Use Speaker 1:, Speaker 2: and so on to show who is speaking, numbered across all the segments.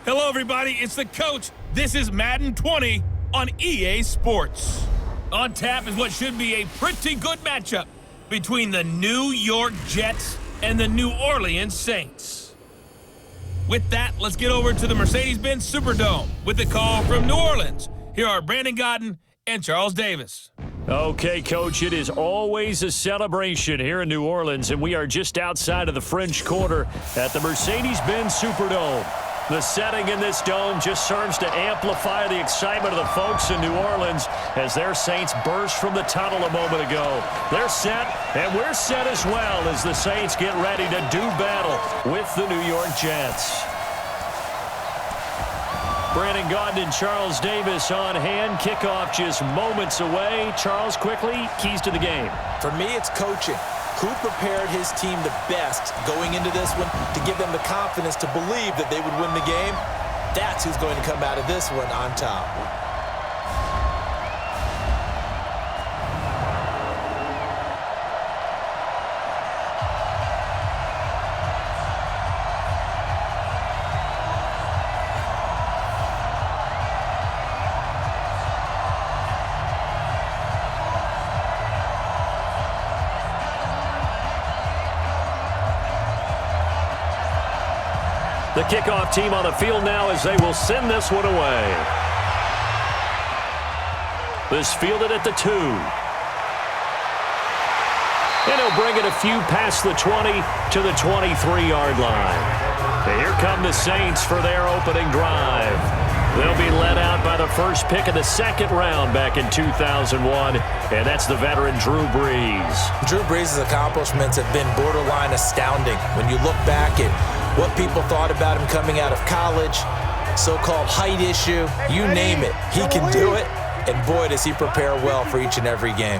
Speaker 1: Hello, everybody. It's the coach. This is Madden 20 on EA Sports. On tap is what should be a pretty good matchup between the New York Jets and the New Orleans Saints. With that, let's get over to the Mercedes-Benz Superdome with the call from New Orleans. Here are Brandon Godden and Charles Davis.
Speaker 2: Okay, Coach, it is always a celebration here in New Orleans, and we are just outside of the French Quarter at the Mercedes-Benz Superdome. The setting in this dome just serves to amplify the excitement of the folks in New Orleans as their Saints burst from the tunnel a moment ago. They're set, and we're set as well as the Saints get ready to do battle with the New York Jets. Brandon Godden and Charles Davis on hand. Kickoff just moments away. Charles, quickly, keys to the game.
Speaker 3: For me, it's coaching. Who prepared his team the best going into this one to give them the confidence to believe that they would win the game? That's who's going to come out of this one on top.
Speaker 2: The kickoff team on the field now as they will send this one away. This fielded at the 2. And he'll bring it a few past the 20 to the 23-yard line. And here come the Saints for their opening drive. They'll be led out by the first pick of the second round back in 2001, and that's the veteran Drew Brees.
Speaker 3: Drew Brees' accomplishments have been borderline astounding. When you look back at what people thought about him coming out of college, so-called height issue, you name it, he can do it, and boy, does he prepare well for each and every game.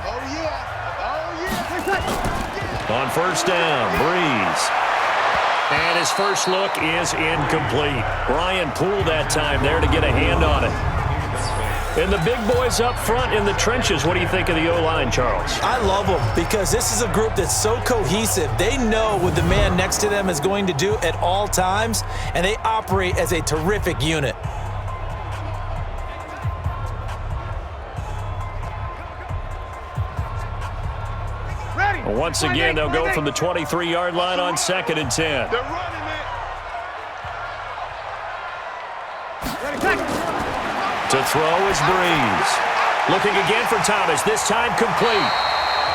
Speaker 2: On first down, Brees. And his first look is incomplete. Ryan Poole that time there to get a hand on it. And the big boys up front in the trenches, what do you think of the O-line, Charles?
Speaker 3: I love them because this is a group that's so cohesive. They know what the man next to them is going to do at all times, and they operate as a terrific unit.
Speaker 2: Once again, they'll go from the 23-yard line on 2nd and 10. To throw is Brees. Looking again for Thomas, this time complete.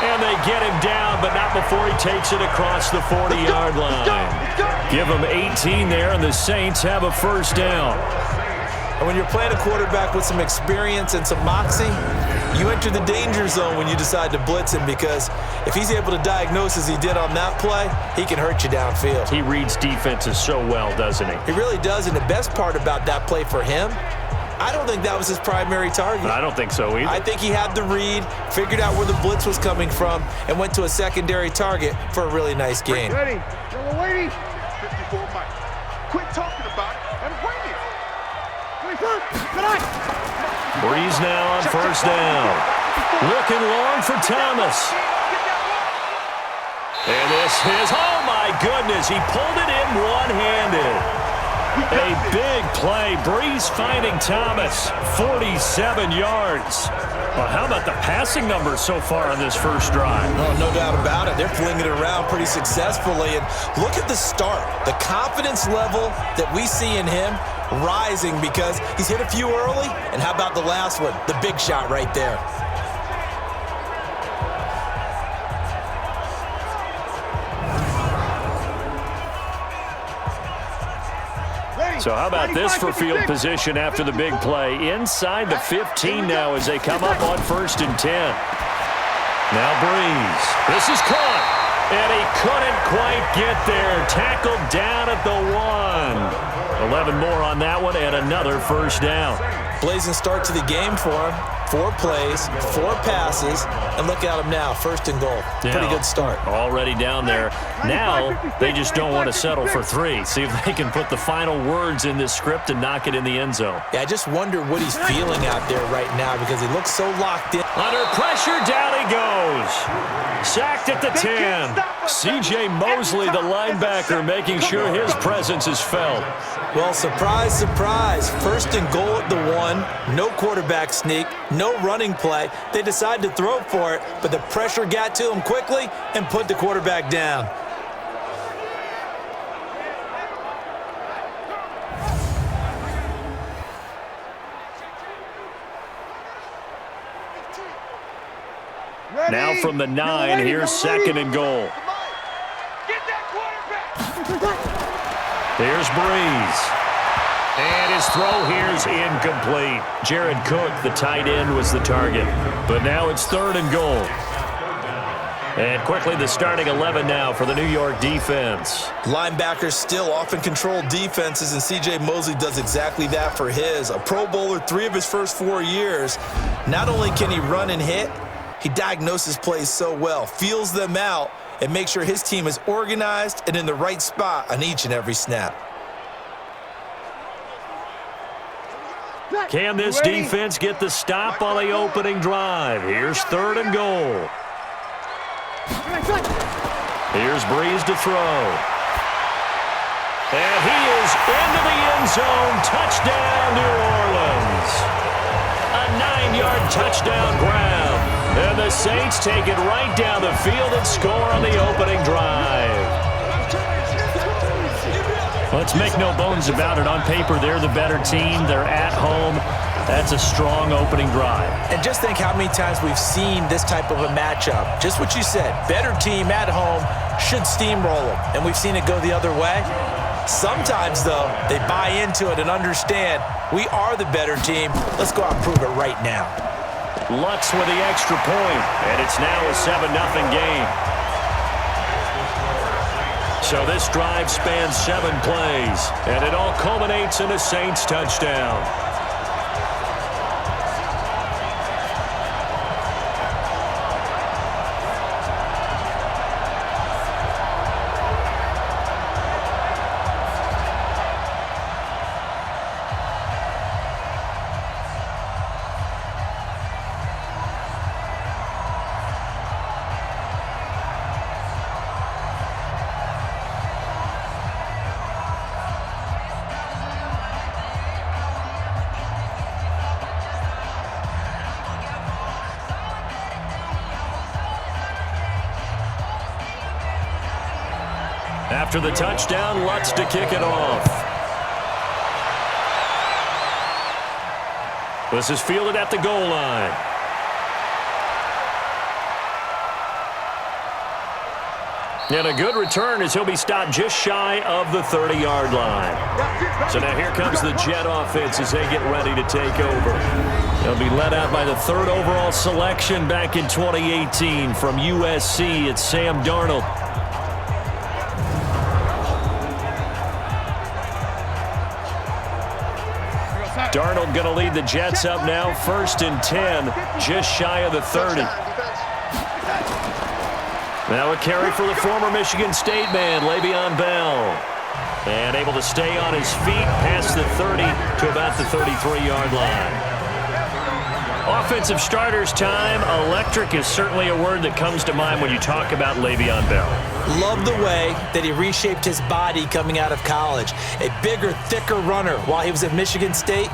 Speaker 2: And they get him down, but not before he takes it across the 40-yard line. Give him 18 there, and the Saints have a first down.
Speaker 3: And when you're playing a quarterback with some experience and some moxie, you enter the danger zone when you decide to blitz him, because if he's able to diagnose as he did on that play, he can hurt you downfield.
Speaker 2: He reads defenses so well, doesn't he?
Speaker 3: He really does, and the best part about that play for him, I don't think that was his primary target.
Speaker 2: I don't think so either.
Speaker 3: I think he had the read, figured out where the blitz was coming from, and went to a secondary target for a really nice gain.
Speaker 4: Ready. Yellow lady. 54 Mike. Quit talking about it and bring it.
Speaker 2: Brees now on first down. Looking long for Thomas. And this is, oh my goodness, he pulled it in one-handed. A big play. Brees finding Thomas, 47 yards. Well, how about the passing numbers so far on this first drive?
Speaker 3: Oh, no doubt about it. They're flinging it around pretty successfully. And look at the start. The confidence level that we see in him rising because he's hit a few early. And how about the last one? The big shot right there.
Speaker 2: So how about this for field position after the big play? Inside the 15 now as they come up on 1st and 10. Now Brees. This is caught. And he couldn't quite get there. Tackled down at the 1. 11 more on that one and another first down.
Speaker 3: Blazing start to the game for him. 4 plays, 4 passes, and look at them now, 1st and goal.
Speaker 2: Yeah,
Speaker 3: pretty good start.
Speaker 2: Already down there. Now they just don't want to settle for 3. See if they can put the final words in this script and knock it in the end zone.
Speaker 3: Yeah, I just wonder what he's feeling out there right now because he looks so locked in.
Speaker 2: Under pressure, down he goes. Sacked at the 10. C.J. Mosley, the linebacker, making sure his presence is felt.
Speaker 3: Well, surprise, surprise. 1st and goal at the 1. No quarterback sneak. No running play. They decided to throw for it, but the pressure got to him quickly and put the quarterback down.
Speaker 2: Now from the 9, here's 2nd and goal.
Speaker 4: Get that quarterback.
Speaker 2: Here's Breeze. And his throw here's incomplete. Jared Cook, the tight end, was the target. But now it's 3rd and goal. And quickly the starting 11 now for the New York defense.
Speaker 3: Linebackers still often control defenses, and C.J. Mosley does exactly that for his. A Pro Bowler 3 of his first 4 years. Not only can he run and hit, he diagnoses plays so well, feels them out, and makes sure his team is organized and in the right spot on each and every snap.
Speaker 2: Can this defense get the stop on the opening drive? Here's 3rd and goal. Here's Breeze to throw. And he is into the end zone. Touchdown, New Orleans. A 9-yard touchdown grab. And the Saints take it right down the field and score on the opening drive. Let's make no bones about it. On paper, they're the better team. They're at home. That's a strong opening drive.
Speaker 3: And just think how many times we've seen this type of a matchup. Just what you said, better team at home should steamroll them. And we've seen it go the other way. Sometimes, though, they buy into it and understand we are the better team. Let's go out and prove it right now.
Speaker 2: Lutz with the extra point, and it's now a 7-0 game. So this drive spans 7 plays, and it all culminates in a Saints touchdown. After the touchdown, Lutz to kick it off. This is fielded at the goal line. And a good return as he'll be stopped just shy of the 30-yard line. So now here comes the Jet offense as they get ready to take over. They'll be led out by the 3rd overall selection back in 2018 from USC. It's Sam Darnold. Darnold going to lead the Jets up now, 1st and 10, just shy of the 30. Now a carry for the former Michigan State man, Le'Veon Bell. And able to stay on his feet past the 30 to about the 33-yard line. Offensive starters time. Electric is certainly a word that comes to mind when you talk about Le'Veon Bell.
Speaker 3: Love the way that he reshaped his body coming out of college. A bigger, thicker runner while he was at Michigan State.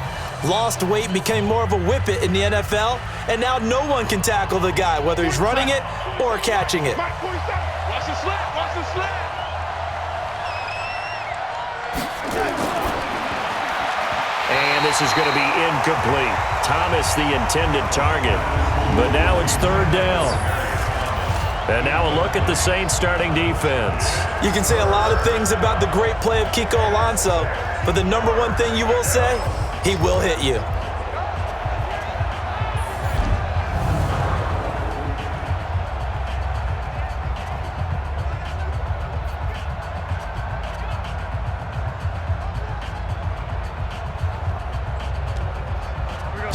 Speaker 3: Lost weight, became more of a whippet in the NFL, and now no one can tackle the guy, whether he's running it or catching it.
Speaker 4: Watch the slant, watch the slant.
Speaker 2: And this is going to be incomplete. Thomas, the intended target. But now it's 3rd down. And now a look at the Saints starting defense.
Speaker 3: You can say a lot of things about the great play of Kiko Alonso, but the number one thing you will say, he will hit you.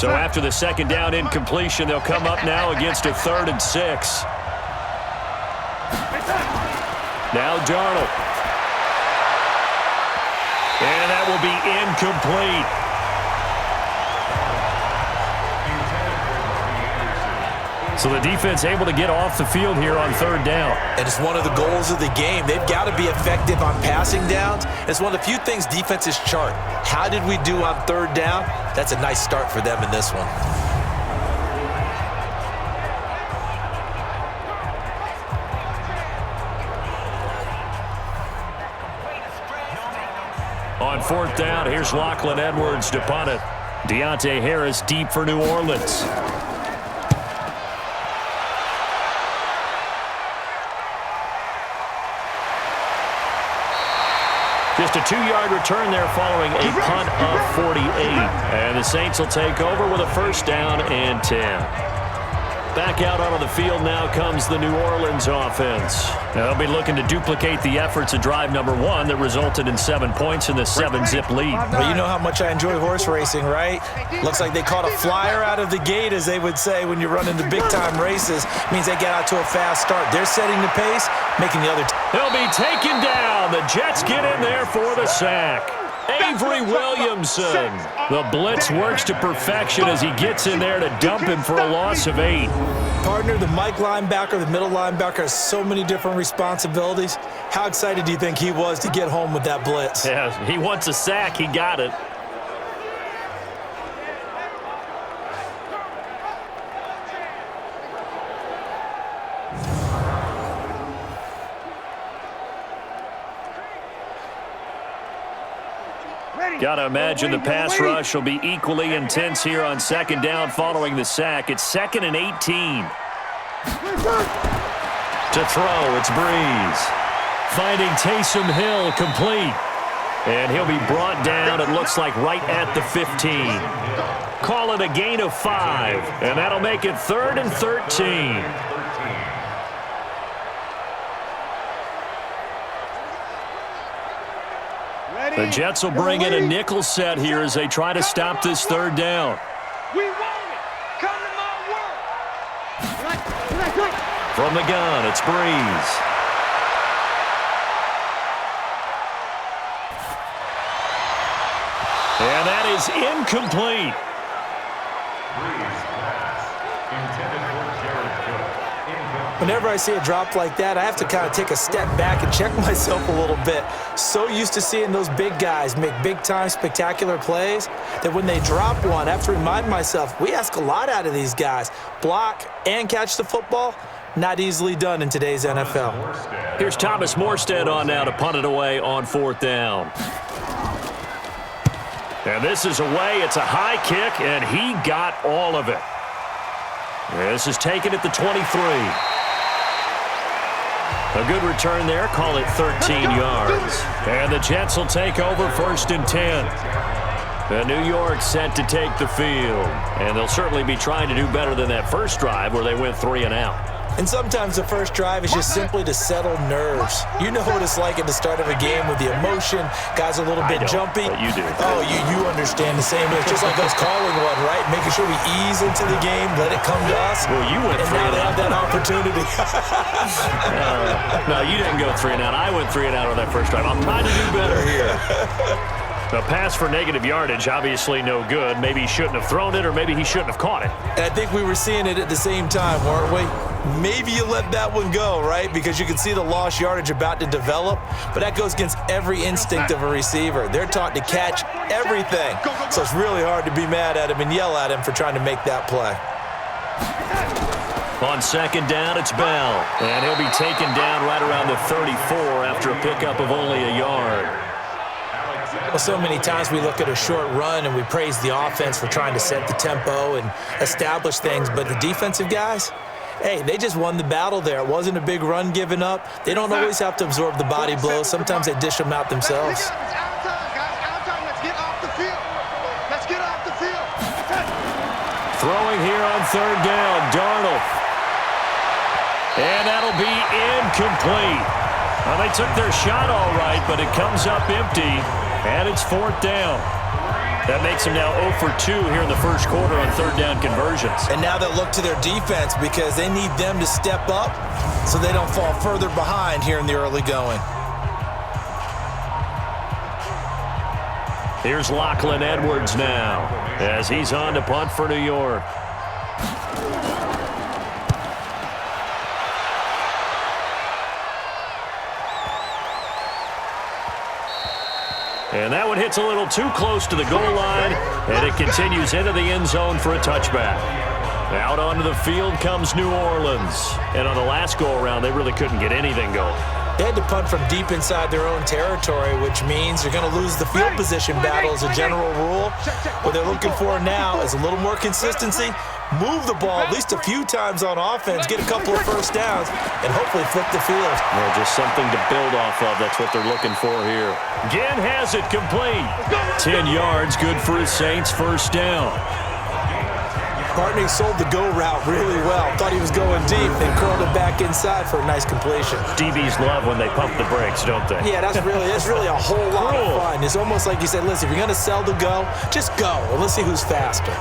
Speaker 2: So after the second down incompletion, they'll come up now against a 3rd and 6. Now Darnold. And that will be incomplete. So the defense able to get off the field here on 3rd down.
Speaker 3: And it's one of the goals of the game. They've got to be effective on passing downs. It's one of the few things defenses chart. How did we do on 3rd down? That's a nice start for them in this one.
Speaker 2: On 4th down, here's Lachlan Edwards to punt it. Deontay Harris deep for New Orleans. Just a 2-yard return there following a punt of 48. And the Saints will take over with a 1st down and 10. Back out onto the field now comes the New Orleans offense. Now they'll be looking to duplicate the efforts of drive number 1 that resulted in 7 points in the 7-zip lead.
Speaker 3: Well, you know how much I enjoy horse racing, right? Looks like they caught a flyer out of the gate, as they would say when you're running the big-time races. Means they get out to a fast start. They're setting the pace, making the other...
Speaker 2: He'll be taken down. The Jets get in there for the sack. Avery Williamson. The blitz works to perfection as he gets in there to dump him for a loss of 8.
Speaker 3: Partner, the Mike linebacker, the middle linebacker has so many different responsibilities. How excited do you think he was to get home with that blitz?
Speaker 2: Yeah, he wants a sack. He got it. Got to imagine the pass rush will be equally intense here on 2nd down following the sack. It's 2nd and 18. To throw, it's Breeze. Finding Taysom Hill complete. And he'll be brought down, it looks like, right at the 15. Call it a gain of 5. And that'll make it 3rd and 13. The Jets will bring in a nickel set here as they try to stop this 3rd down.
Speaker 4: We want it. Come to my world.
Speaker 2: From the gun, it's Breeze. And that is incomplete.
Speaker 3: Whenever I see a drop like that, I have to kind of take a step back and check myself a little bit. So used to seeing those big guys make big-time spectacular plays that when they drop one, I have to remind myself, we ask a lot out of these guys. Block and catch the football, not easily done in today's NFL.
Speaker 2: Here's Thomas Morstead on now to punt it away on 4th down. And this is away. It's a high kick, and he got all of it. This is taken at the 23. A good return there. Call it 13 yards. And the Jets will take over 1st and 10. And New York set to take the field. And they'll certainly be trying to do better than that first drive where they went 3 and out.
Speaker 3: And sometimes the first drive is just simply to settle nerves. You know what it's like at the start of a game with the emotion. Guys are a little bit jumpy.
Speaker 2: But you do.
Speaker 3: Oh, you understand the same. It's just like us calling one, right? Making sure we ease into the game, let it come to us.
Speaker 2: Well, you went 3 and out.
Speaker 3: Have that opportunity.
Speaker 2: No, you didn't go 3 and out. I went 3 and out on that first drive. I'm trying to do better here. The pass for negative yardage, obviously no good. Maybe he shouldn't have thrown it, or maybe he shouldn't have caught it.
Speaker 3: And I think we were seeing it at the same time, weren't we? Maybe you let that one go, right? Because you can see the lost yardage about to develop. But that goes against every instinct of a receiver. They're taught to catch everything. So it's really hard to be mad at him and yell at him for trying to make that play.
Speaker 2: On 2nd down, it's Bell. And he'll be taken down right around the 34 after a pickup of only a yard.
Speaker 3: Well, so many times we look at a short run and we praise the offense for trying to set the tempo and establish things. But the defensive guys, hey, they just won the battle there. It wasn't a big run given up. They don't always have to absorb the body blows. Sometimes they dish them out themselves.
Speaker 4: It's out time, guys. Out time. Let's get off the field. Let's get off the field.
Speaker 2: Throwing here on 3rd down, Darnold. And that'll be incomplete. Well, they took their shot all right, but it comes up empty. And it's 4th down. That makes them now 0 for 2 here in the first quarter on 3rd down conversions.
Speaker 3: And now they'll look to their defense because they need them to step up so they don't fall further behind here in the early going.
Speaker 2: Here's Lachlan Edwards now as he's on to punt for New York. And that one hits a little too close to the goal line, and it continues into the end zone for a touchback. Out onto the field comes New Orleans. And on the last go-around, they really couldn't get anything going.
Speaker 3: They had to punt from deep inside their own territory, which means you're going to lose the field position battle as a general rule. What they're looking for now is a little more consistency, move the ball at least a few times on offense, get a couple of first downs, and hopefully flip the field.
Speaker 2: Well, just something to build off of. That's what they're looking for here. Ginn has it complete. 10 yards, good for his Saints, first down.
Speaker 3: Bartney sold the go route really well. Thought he was going deep, then curled it back inside for a nice completion.
Speaker 2: DBs love when they pump the brakes, don't they?
Speaker 3: Yeah, that's really a whole lot of fun. It's almost like you said, listen, if you're going to sell the go, just go, and let's see who's faster.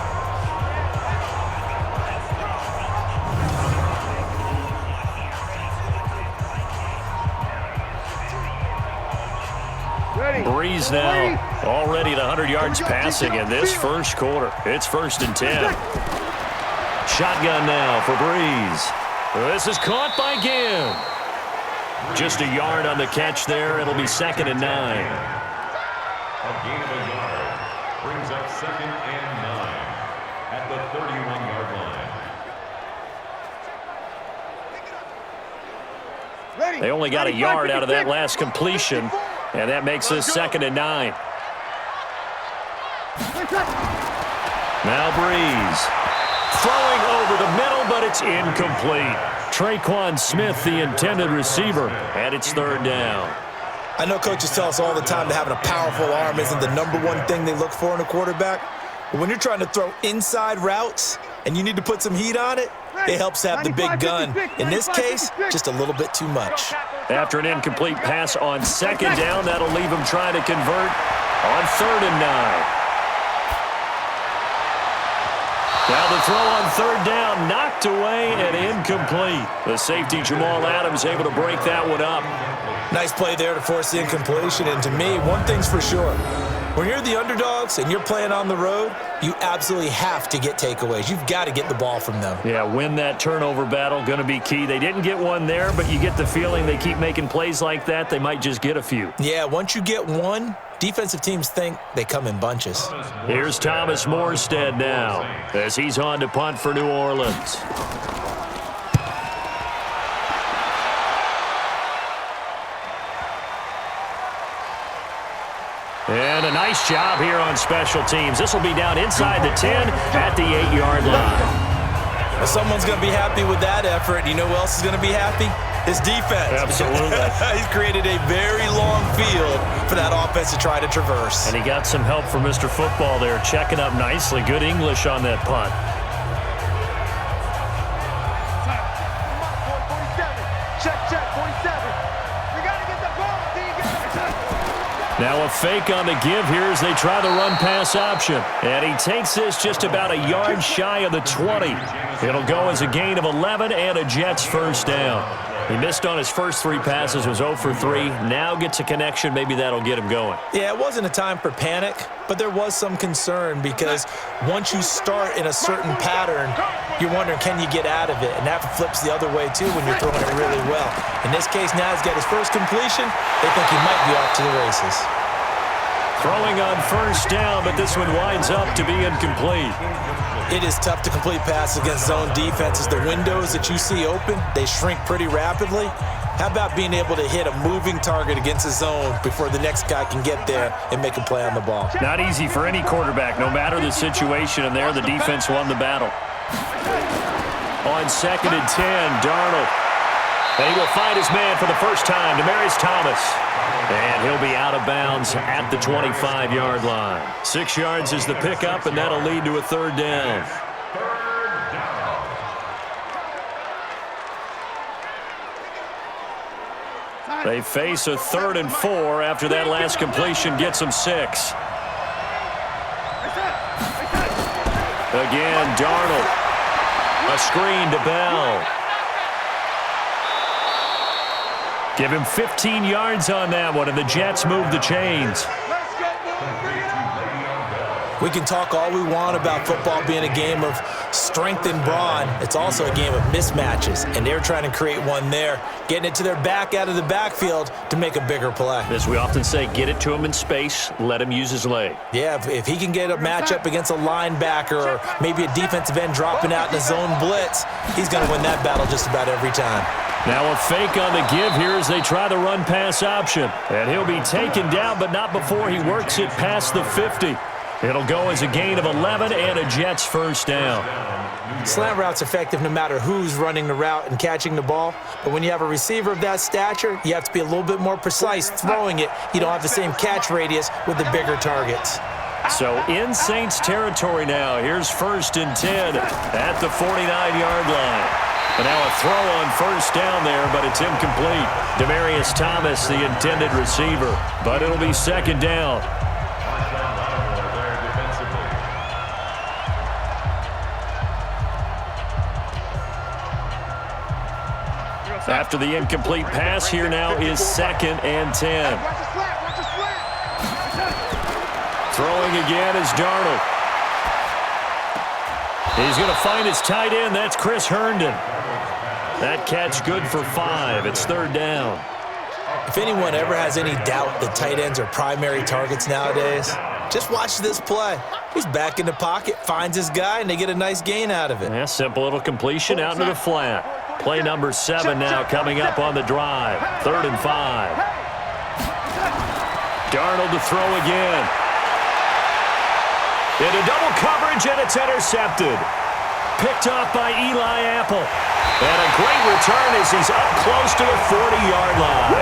Speaker 2: Breeze now already at 100 yards passing in this first quarter. It's 1st and 10. Shotgun now for Breeze. This is caught by Ginn. Just a yard on the catch there. It'll be 2nd and 9.
Speaker 5: A gain of a yard brings up 2nd and 9 at the 31-yard line.
Speaker 2: They only got a yard out of that last completion, and that makes this 2nd and 9. Now Breeze. Throwing over the middle, but it's incomplete. Traquan Smith, the intended receiver, and it's 3rd down.
Speaker 3: I know coaches tell us all the time that having a powerful arm isn't the #1 thing they look for in a quarterback. But when you're trying to throw inside routes and you need to put some heat on it, it helps to have the big gun. In this case, just a little bit too much.
Speaker 2: After an incomplete pass on 2nd down, that'll leave him trying to convert on 3rd and 9. Now the throw on 3rd down, knocked away and incomplete. The safety, Jamal Adams, able to break that one up.
Speaker 3: Nice play there to force the incompletion. And to me, one thing's for sure. When you're the underdogs and you're playing on the road, you absolutely have to get takeaways. You've got to get the ball from them.
Speaker 2: Yeah, win that turnover battle, going to be key. They didn't get one there, but you get the feeling they keep making plays like that, they might just get a few.
Speaker 3: Yeah, once you get one, defensive teams think they come in bunches.
Speaker 2: Here's Thomas Morstead now as he's on to punt for New Orleans. And a nice job here on special teams. This will be down inside the 10 at the 8-yard line.
Speaker 3: Well, someone's going to be happy with that effort. You know who else is going to be happy? His defense.
Speaker 2: Absolutely.
Speaker 3: He's created a very long field for that offense to try to traverse.
Speaker 2: And he got some help from Mr. Football there, checking up nicely. Good English on that punt.
Speaker 4: 47. We got to get the ball.
Speaker 2: Now a fake on the give here as they try the run-pass option. And he takes this just about a yard shy of the 20. It'll go as a gain of 11 and a Jets first down. He missed on his first 3 passes, was 0 for 3. Now gets a connection. Maybe that'll get him going.
Speaker 3: Yeah, it wasn't a time for panic, but there was some concern because once you start in a certain pattern, you're wondering, can you get out of it? And that flips the other way, too, when you're throwing it really well. In this case, now he's got his first completion. They think he might be off to the races.
Speaker 2: Throwing on first down, but this one winds up to be incomplete.
Speaker 3: It is tough to complete passes against zone defenses. The windows that you see open, they shrink pretty rapidly. How about being able to hit a moving target against a zone before the next guy can get there and make a play on the ball?
Speaker 2: Not easy for any quarterback, no matter the situation, and there the defense won the battle. On 2nd and 10, Darnold. And he will find his man for the first time, Demaryius Thomas. And he'll be out of bounds at the 25-yard line. 6 yards is the pickup, and that'll lead to a 3rd down. They face a 3rd and 4 after that last completion gets them 6. Again, Darnold. A screen to Bell. Give him 15 yards on that one, and the Jets move the chains.
Speaker 3: We can talk all we want about football being a game of strength and brawn. It's also a game of mismatches, and they're trying to create one there, getting it to their back out of the backfield to make a bigger play.
Speaker 2: As we often say, get it to him in space, let him use his leg.
Speaker 3: Yeah, if he can get a matchup against a linebacker or maybe a defensive end dropping out in a zone blitz, he's going to win that battle just about every time.
Speaker 2: Now a fake on the give here as they try the run-pass option. And he'll be taken down, but not before he works it past the 50. It'll go as a gain of 11 and a Jets first down.
Speaker 3: Slant route's effective no matter who's running the route and catching the ball. But when you have a receiver of that stature, you have to be a little bit more precise throwing it. You don't have the same catch radius with the bigger targets.
Speaker 2: So in Saints territory now. Here's 1st and 10 at the 49-yard line. And now a throw on first down there, but it's incomplete. Demaryius Thomas, the intended receiver. But it'll be 2nd down. After the incomplete pass, here now is 2nd and 10. Throwing again is Darnold. He's going to find his tight end. That's Chris Herndon. That catch good for 5. It's 3rd down.
Speaker 3: If anyone ever has any doubt that tight ends are primary targets nowadays, just watch this play. He's back in the pocket, finds his guy, and they get a nice gain out of it.
Speaker 2: Yeah, simple little completion out into the flat. Play number 7 now coming up on the drive. 3rd and 5. Darnold to throw again. Into double coverage, and it's intercepted. Picked off by Eli Apple. And a great return as he's up close to the 40-yard line.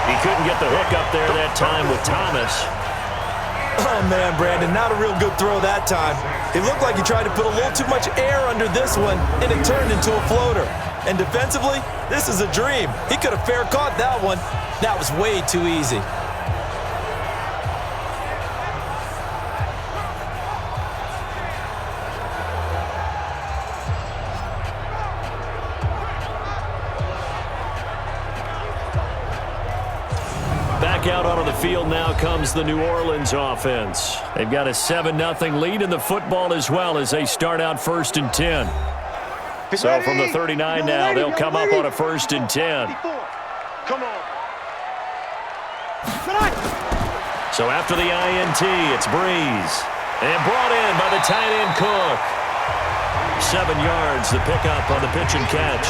Speaker 2: He couldn't get the hook up there that time with Thomas.
Speaker 3: Oh, man, Brandon, not a real good throw that time. It looked like he tried to put a little too much air under this one, and it turned into a floater. And defensively, this is a dream. He could have fair caught that one. That was way too easy.
Speaker 2: Back out onto the field now comes the New Orleans offense. They've got a 7-0 lead in the football as well as they start out 1st and 10. So from the 39 now, they'll come up on a 1st and 10.
Speaker 4: Come on.
Speaker 2: So after the INT, it's Breeze. And brought in by the tight end Cook. 7 yards, the pickup on the pitch and catch.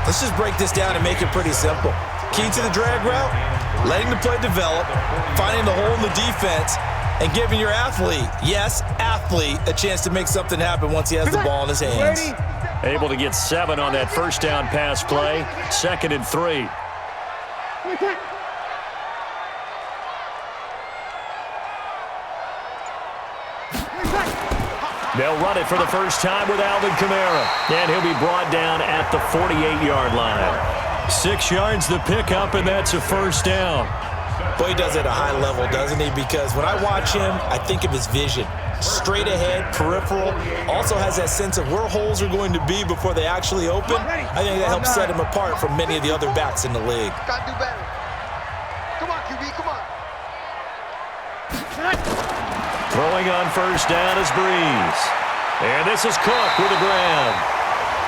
Speaker 3: Let's just break this down and make it pretty simple. Key to the drag route, letting the play develop, finding the hole in the defense, and giving your athlete, yes, athlete, a chance to make something happen once he has the ball in his hands.
Speaker 2: Able to get 7 on that first down pass play. 2nd and 3. They'll run it for the first time with Alvin Kamara. And he'll be brought down at the 48-yard line. 6 yards the pickup, and that's a 1st down.
Speaker 3: Boy, he does it at a high level, doesn't he? Because when I watch him, I think of his vision. Straight ahead, peripheral, also has that sense of where holes are going to be before they actually open. I think that helps set him apart from many of the other backs in the league.
Speaker 4: Gotta do better. Come on, QB, come on.
Speaker 2: Throwing on first down is Breeze. And this is Cook with a grab.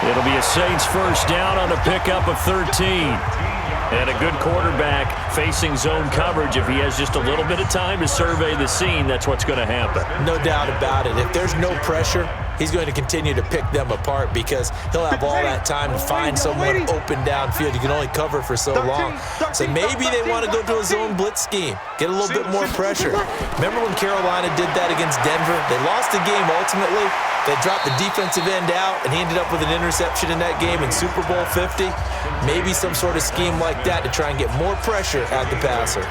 Speaker 2: It'll be a Saints first down on a pickup of 13. And a good quarterback facing zone coverage. If he has just a little bit of time to survey the scene, that's what's going to happen.
Speaker 3: No doubt about it. If there's no pressure, he's going to continue to pick them apart because he'll have all that time to find someone open downfield. You can only cover for so long. So maybe they want to go to a zone blitz scheme, get a little bit more pressure. Remember when Carolina did that against Denver? They lost the game ultimately. They dropped the defensive end out, and he ended up with an interception in that game in Super Bowl 50. Maybe some sort of scheme like that to try and get more pressure at the passer.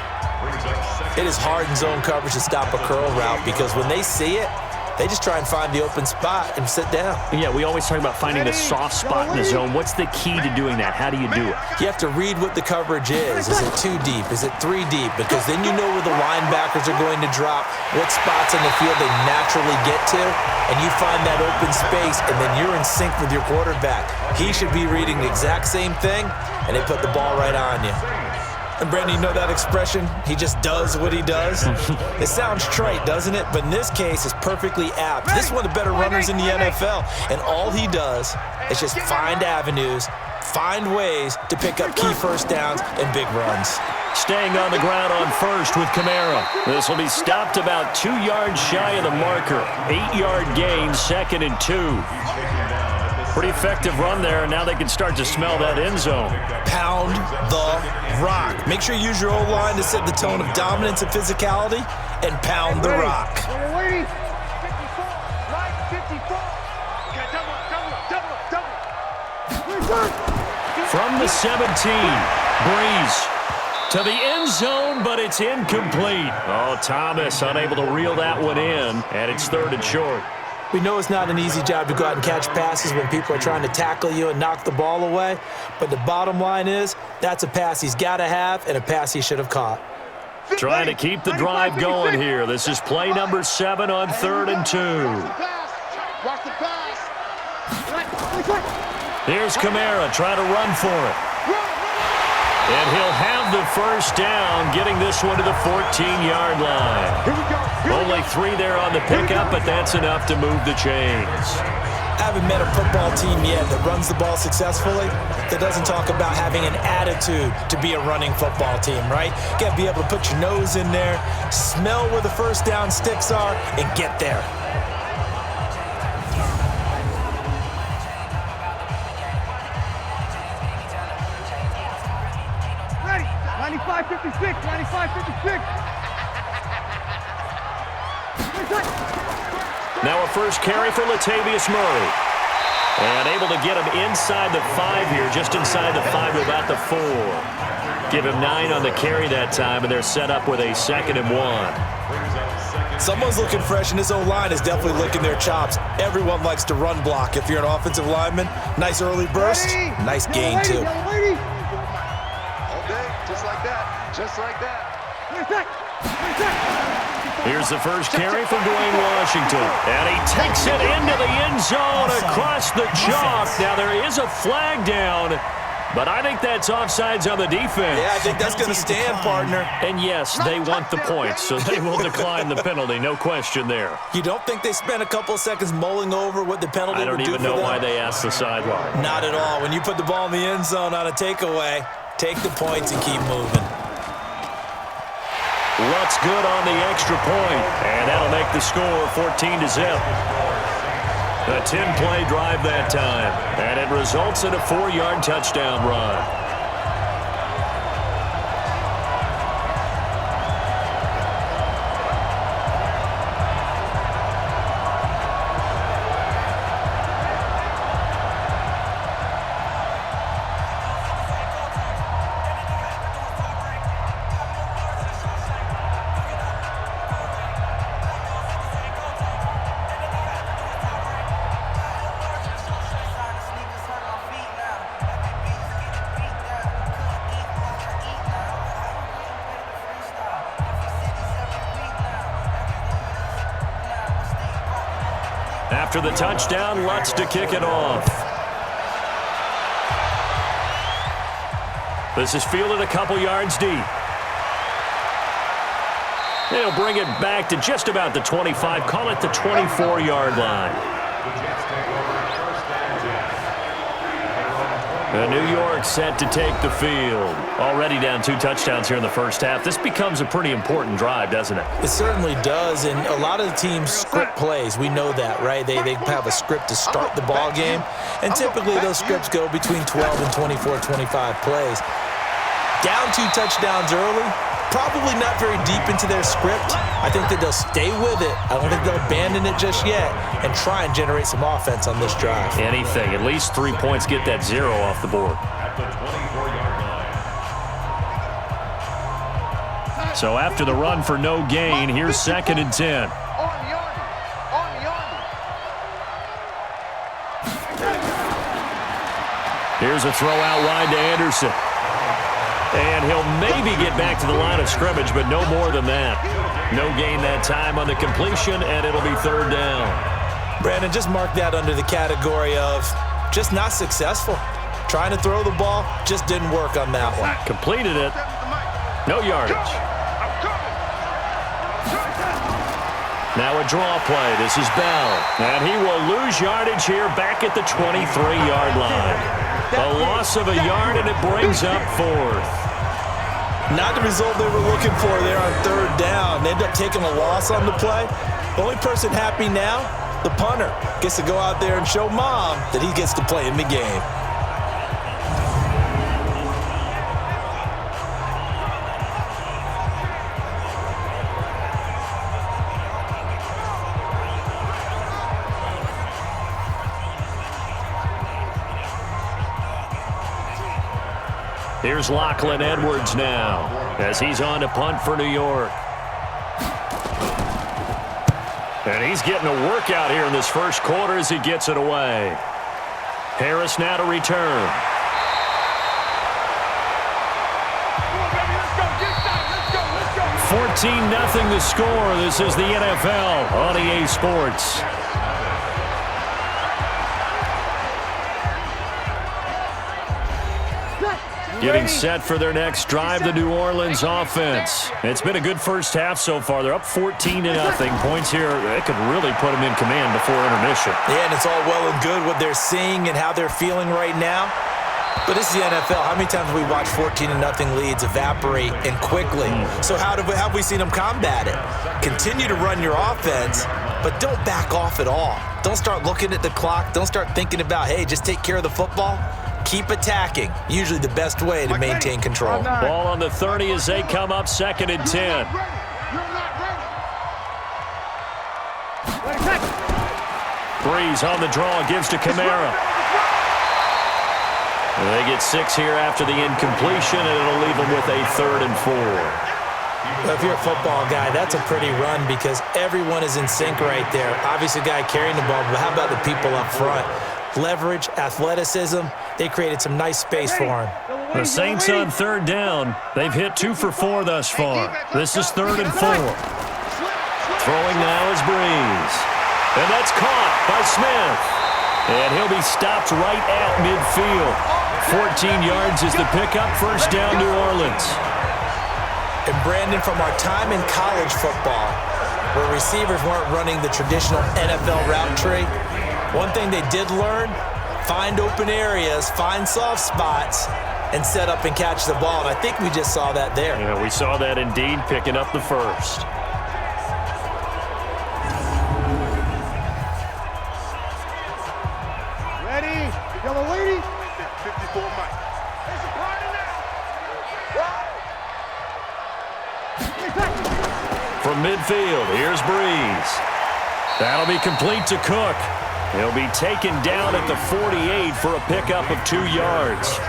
Speaker 3: It is hard in zone coverage to stop a curl route because when they see it, They just try and find the open spot and sit down.
Speaker 2: Yeah, we always talk about finding the soft spot in the zone. What's the key to doing that? How do you do it?
Speaker 3: You have to read what the coverage is. Is it 2 deep? Is it 3 deep? Because then you know where the linebackers are going to drop, what spots on the field they naturally get to, and you find that open space, and then you're in sync with your quarterback. He should be reading the exact same thing, and they put the ball right on you. And Brandon, you know that expression? He just does what he does. It sounds trite, doesn't it? But in this case, it's perfectly apt. This is one of the better runners in the NFL, and all he does is just find avenues, find ways to pick up key first downs and big runs.
Speaker 2: Staying on the ground on first with Kamara. This will be stopped about 2 yards shy of the marker. 8-yard gain, 2nd and 2. Pretty effective run there, and now they can start to smell that end zone.
Speaker 3: Pound the rock. Make sure you use your O-line to set the tone of dominance and physicality, and pound the rock.
Speaker 2: From the 17, Breeze to the end zone, but it's incomplete. Oh, Thomas unable to reel that one in, and it's 3rd and short.
Speaker 3: We know it's not an easy job to go out and catch passes when people are trying to tackle you and knock the ball away, but the bottom line is that's a pass he's got to have and a pass he should have caught.
Speaker 2: Trying to keep the drive going here. This is play number 7 on 3rd and 2. Here's Kamara trying to run for it. And he'll have the first down, getting this one to the 14-yard line. Only 3 there on the pickup, but that's enough to move the chains.
Speaker 3: I haven't met a football team yet that runs the ball successfully that doesn't talk about having an attitude to be a running football team, right? You got to be able to put your nose in there, smell where the first down sticks are, and get there.
Speaker 4: Ready, 95-56, 95-56.
Speaker 2: Now a first carry for Latavius Murray. And able to get him inside the 5 here, just inside the 5 to about the 4. Give him 9 on the carry that time, and they're set up with a 2nd and 1.
Speaker 3: Someone's looking fresh, and this O-line is definitely licking their chops. Everyone likes to run block if you're an offensive lineman. Nice early burst, nice gain too.
Speaker 4: All day, just like that, just like that.
Speaker 2: Here's the first carry from Dwayne Washington. And he takes it into the end zone across the chalk. Now there is a flag down, but I think that's offsides on the defense.
Speaker 3: Yeah, I think that's going to stand, partner.
Speaker 2: And yes, they want the points, so they will decline the penalty. No question there.
Speaker 3: You don't think they spent a couple of seconds mulling over what the penalty
Speaker 2: I don't
Speaker 3: would do
Speaker 2: even
Speaker 3: for
Speaker 2: know
Speaker 3: them?
Speaker 2: why they asked the sideline.
Speaker 3: Not at all. When you put the ball in the end zone on a takeaway, take the points and keep moving.
Speaker 2: Lutz good on the extra point, and that'll make the score 14-0. A 10-play drive that time, and it results in a 4-yard touchdown run. After the touchdown, Lutz to kick it off. This is fielded a couple yards deep. They'll bring it back to just about the 25, call it the 24-yard line. And New York set to take the field. Already down 2 touchdowns here in the first half. This becomes a pretty important drive, doesn't it?
Speaker 3: It certainly does, and a lot of the teams script plays. We know that, right? They have a script to start the ball game, and typically those scripts go between 12 and 24, 25 plays. Down 2 touchdowns early, probably not very deep into their script. I think that they'll stay with it. I don't think they'll abandon it just yet and try and generate some offense on this drive.
Speaker 2: Anything. At least 3 points, get that 0 off the board. So after the run for no gain, here's 2nd and 10. Here's a throw out wide to Anderson. And he'll maybe get back to the line of scrimmage, but no more than that. No gain that time on the completion, and it'll be third down.
Speaker 3: Brandon, just mark that under the category of just not successful. Trying to throw the ball, just didn't work on that one.
Speaker 2: Completed it. No yardage. Now a draw play. This is Bell. And he will lose yardage here back at the 23-yard line. A loss of a yard, and it brings up fourth.
Speaker 3: Not the result they were looking for there on third down. They end up taking a loss on the play. The only person happy now, the punter, gets to go out there and show mom that he gets to play in the game.
Speaker 2: Here's Lachlan Edwards now as he's on to punt for New York. And he's getting a workout here in this first quarter as he gets it away. Harris now to return. 14-0 the score. This is the NFL on EA Sports. Getting set for their next drive, the New Orleans offense. It's been a good first half so far. They're up 14-0. Points here, that could really put them in command before intermission.
Speaker 3: Yeah, and it's all well and good what they're seeing and how they're feeling right now. But this is the NFL. How many times have we watched 14-0 leads evaporate and quickly? So how have we seen them combat it? Continue to run your offense, but don't back off at all. Don't start looking at the clock. Don't start thinking about, hey, just take care of the football. Keep attacking. Usually the best way to maintain control.
Speaker 2: Ball on the 30 as they come up 2nd and 10. Breeze on the draw, gives to Kamara. They get 6 here after the incompletion, and it'll leave them with a 3rd and 4.
Speaker 3: Well, if you're a football guy, that's a pretty run because everyone is in sync right there. Obviously, the guy carrying the ball, but how about the people up front? Leverage, athleticism, they created some nice space for him.
Speaker 2: The Saints on 3rd down. They've hit 2 for 4 thus far. This is 3rd and 4. Throwing now is Breeze. And that's caught by Smith. And he'll be stopped right at midfield. 14 yards is the pickup. First down, New Orleans.
Speaker 3: And Brandon, from our time in college football, where receivers weren't running the traditional NFL route tree, one thing they did learn, find open areas, find soft spots, and set up and catch the ball. And I think we just saw that there.
Speaker 2: Yeah, we saw that indeed, picking up the first.
Speaker 4: Ready? Yellow lady? 54 Mike. There's a party now.
Speaker 2: From midfield, here's Breeze. That'll be complete to Cook. He'll be taken down at the 48 for a pickup of 2 yards.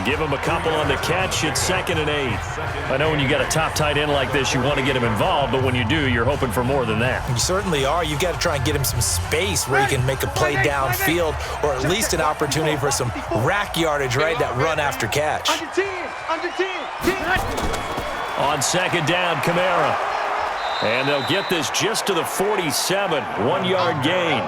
Speaker 2: Give him a couple on the catch. It's 2nd and 8. I know when you got a top tight end like this, you want to get him involved, but when you do, you're hoping for more than that.
Speaker 3: You certainly are. You've got to try and get him some space where he can make a play downfield or at least an opportunity for some rack yardage, right? That run after catch.
Speaker 4: Under 10. Under 10.
Speaker 2: On 2nd down, Kamara. And they'll get this just to the 47. 1-yard gain.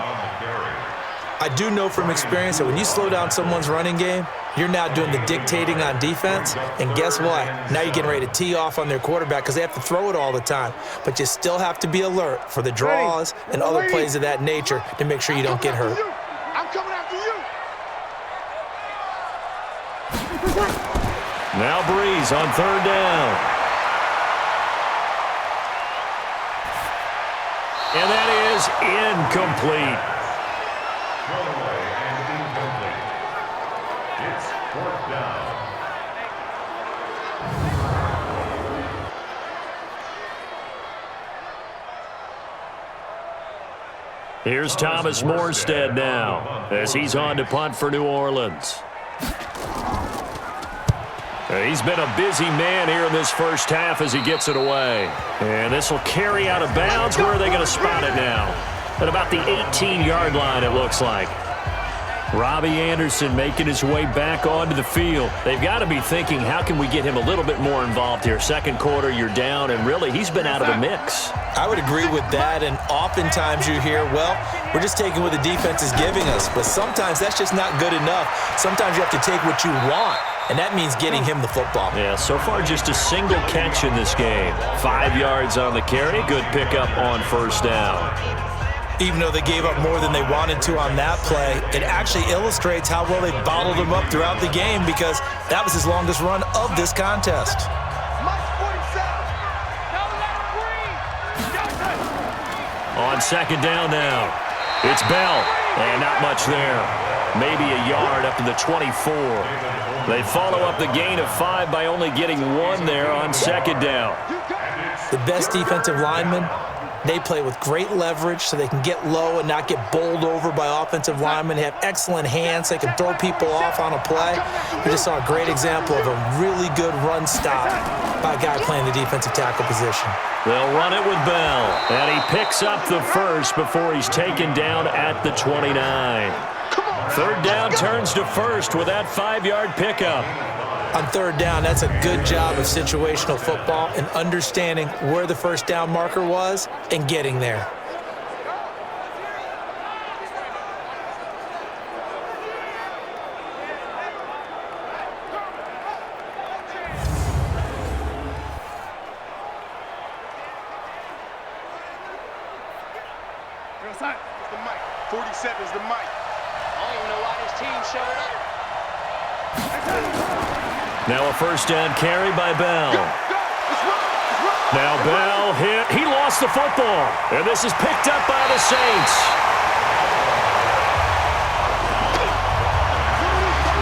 Speaker 3: I do know from experience that when you slow down someone's running game, you're now doing the dictating on defense. And guess what? Now you're getting ready to tee off on their quarterback because they have to throw it all the time. But you still have to be alert for the draws and other plays of that nature to make sure you don't get hurt.
Speaker 4: I'm coming after you.
Speaker 2: Now Breeze on 3rd down. And that is incomplete.
Speaker 5: It's 4th down.
Speaker 2: Here's Thomas Morstead now as he's on to punt for New Orleans. He's been a busy man here in this first half as he gets it away. And this will carry out of bounds. Where are they going to spot it now? At about the 18-yard line, it looks like. Robbie Anderson making his way back onto the field. They've got to be thinking, how can we get him a little bit more involved here? Second quarter, you're down, and really, he's been out of the mix.
Speaker 3: I would agree with that, and oftentimes you hear, well, we're just taking what the defense is giving us, but sometimes that's just not good enough. Sometimes you have to take what you want, and that means getting him the football.
Speaker 2: Yeah, so far just a single catch in this game. 5 yards on the carry, good pickup on first down.
Speaker 3: Even though they gave up more than they wanted to on that play, it actually illustrates how well they bottled him up throughout the game because that was his longest run of this contest.
Speaker 2: On second down now, it's Bell, and not much there. Maybe a yard up to the 24. They follow up the gain of 5 by only getting 1 there on second down.
Speaker 3: The best defensive linemen, they play with great leverage so they can get low and not get bowled over by offensive linemen. They have excellent hands. They can throw people off on a play. We just saw a great example of a really good run stop by a guy playing the defensive tackle position.
Speaker 2: They'll run it with Bell, and he picks up the first before he's taken down at the 29. Third down turns to first with that 5-yard pickup.
Speaker 3: On third down, that's a good job of situational football and understanding where the first down marker was and getting there.
Speaker 4: The mic. 47 is the mic.
Speaker 6: I don't even know why this team showed up.
Speaker 2: Now a first down carry by Bell. Now Bell hit. He lost the football. And this is picked up by the Saints.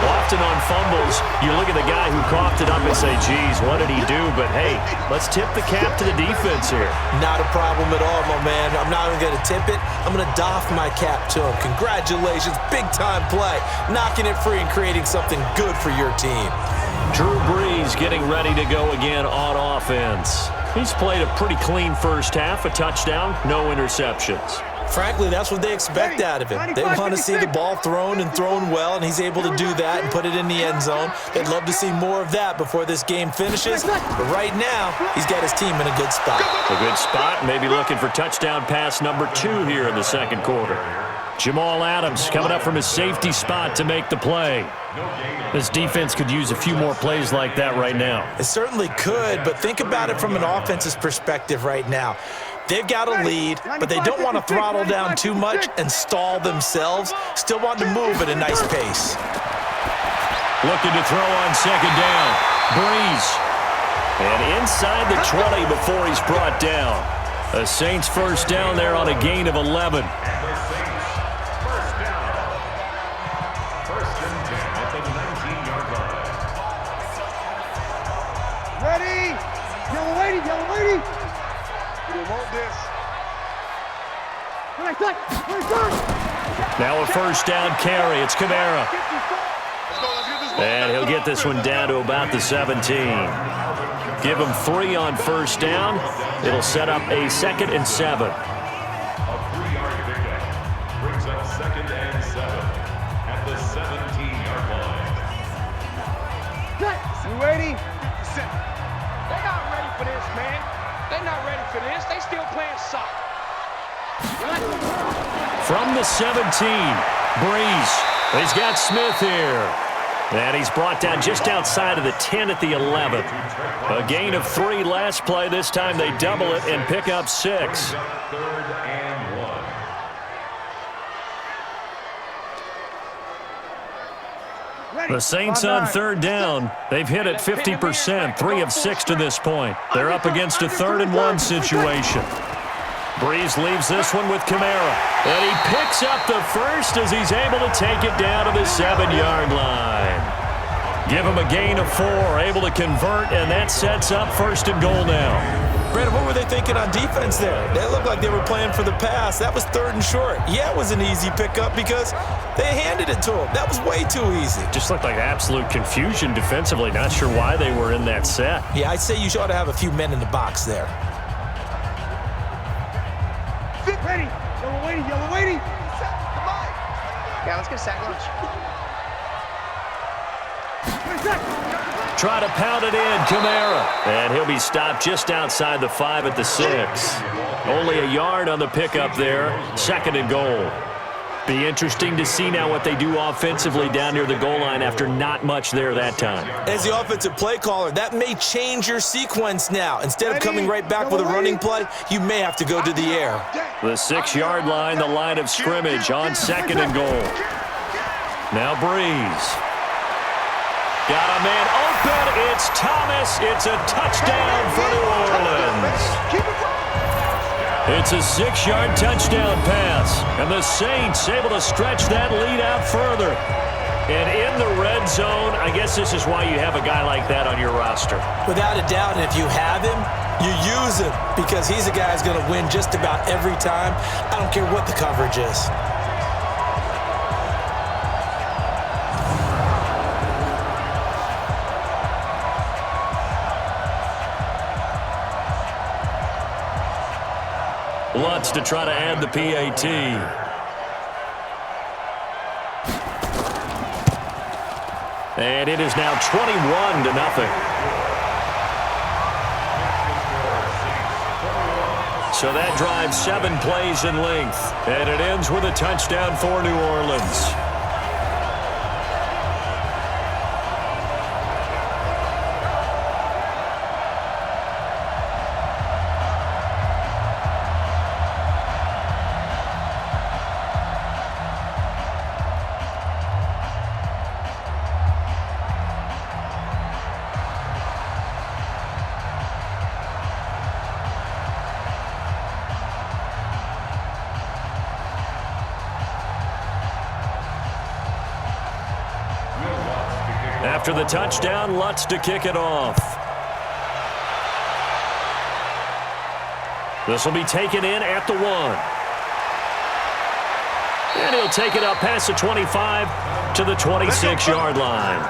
Speaker 2: Often on fumbles, you look at the guy who coughed it up and say, geez, what did he do? But, hey, let's tip the cap to the defense here.
Speaker 3: Not a problem at all, my man. I'm not even going to tip it. I'm going to doff my cap to him. Congratulations. Big-time play. Knocking it free and creating something good for your team.
Speaker 2: Drew Brees getting ready to go again on offense. He's played a pretty clean first half, a touchdown, no interceptions.
Speaker 3: Frankly, that's what they expect out of him. They want to see the ball thrown and thrown well, and he's able to do that and put it in the end zone. They'd love to see more of that before this game finishes. But right now, he's got his team in a good spot.
Speaker 2: A good spot, maybe looking for touchdown pass number 2 here in the second quarter. Jamal Adams coming up from his safety spot to make the play. This defense could use a few more plays like that right now.
Speaker 3: It certainly could, but think about it from an offense's perspective right now. They've got a lead, but they don't want to throttle down too much and stall themselves. Still want to move at a nice pace.
Speaker 2: Looking to throw on second down. Brees. And inside the 20 before he's brought down. The Saints first down there on a gain of 11.
Speaker 4: Ready? Yellow lady, yellow lady. You want this.
Speaker 2: Now a first down carry. It's Kamara. And he'll get this one down to about the 17. Give him 3 on first down. It'll set up a 2nd and 7.
Speaker 5: A 3-yard pickup brings up 2nd and 7 at the 17-yard line.
Speaker 4: You ready?
Speaker 6: They're not ready for this, man. They're not ready for this. They still playing soccer.
Speaker 2: From the 17, Brees. He's got Smith here. And he's brought down just outside of the 10 at the 11. A gain of 3 last play. This time they double it and pick up 6.
Speaker 5: 3rd and 1.
Speaker 2: The Saints on third down. They've hit it 50%, 3 of 6 to this point. They're up against a 3rd and 1 situation. Brees leaves this one with Kamara. And he picks up the first as he's able to take it down to the 7-yard line. Give him a gain of 4, able to convert, and that sets up 1st and goal now.
Speaker 3: Brandon, what were they thinking on defense there? They looked like they were playing for the pass. That was 3rd and short. Yeah, it was an easy pickup because they handed it to him. That was way too easy.
Speaker 2: Just looked like absolute confusion defensively. Not sure why they were in that set.
Speaker 3: Yeah, I'd say you ought to have a few men in the box there.
Speaker 4: Ready? Yellow lady, yellow lady.
Speaker 7: Yeah, let's get a sack lunch.
Speaker 2: Try to pound it in, Kamara. And he'll be stopped just outside the 5 at the 6. Only a yard on the pickup there. 2nd and goal. Be interesting to see now what they do offensively down near the goal line after not much there that time.
Speaker 3: As the offensive play caller, that may change your sequence now. Instead of coming right back with a running play, you may have to go to the air.
Speaker 2: The 6-yard line, the line of scrimmage on 2nd and goal. Now Breeze. Got a man open. It's Thomas. It's a touchdown for New Orleans. It's a 6-yard touchdown pass. And the Saints able to stretch that lead out further. And in the red zone, I guess this is why you have a guy like that on your roster.
Speaker 3: Without a doubt, and if you have him, you use him because he's a guy who's going to win just about every time. I don't care what the coverage is.
Speaker 2: Lutz to try to add the PAT. And it is now 21-0. So that drives 7 plays in length. And it ends with a touchdown for New Orleans. After the touchdown, Lutz to kick it off. This will be taken in at the 1. And he'll take it up past the 25 to the 26-yard line.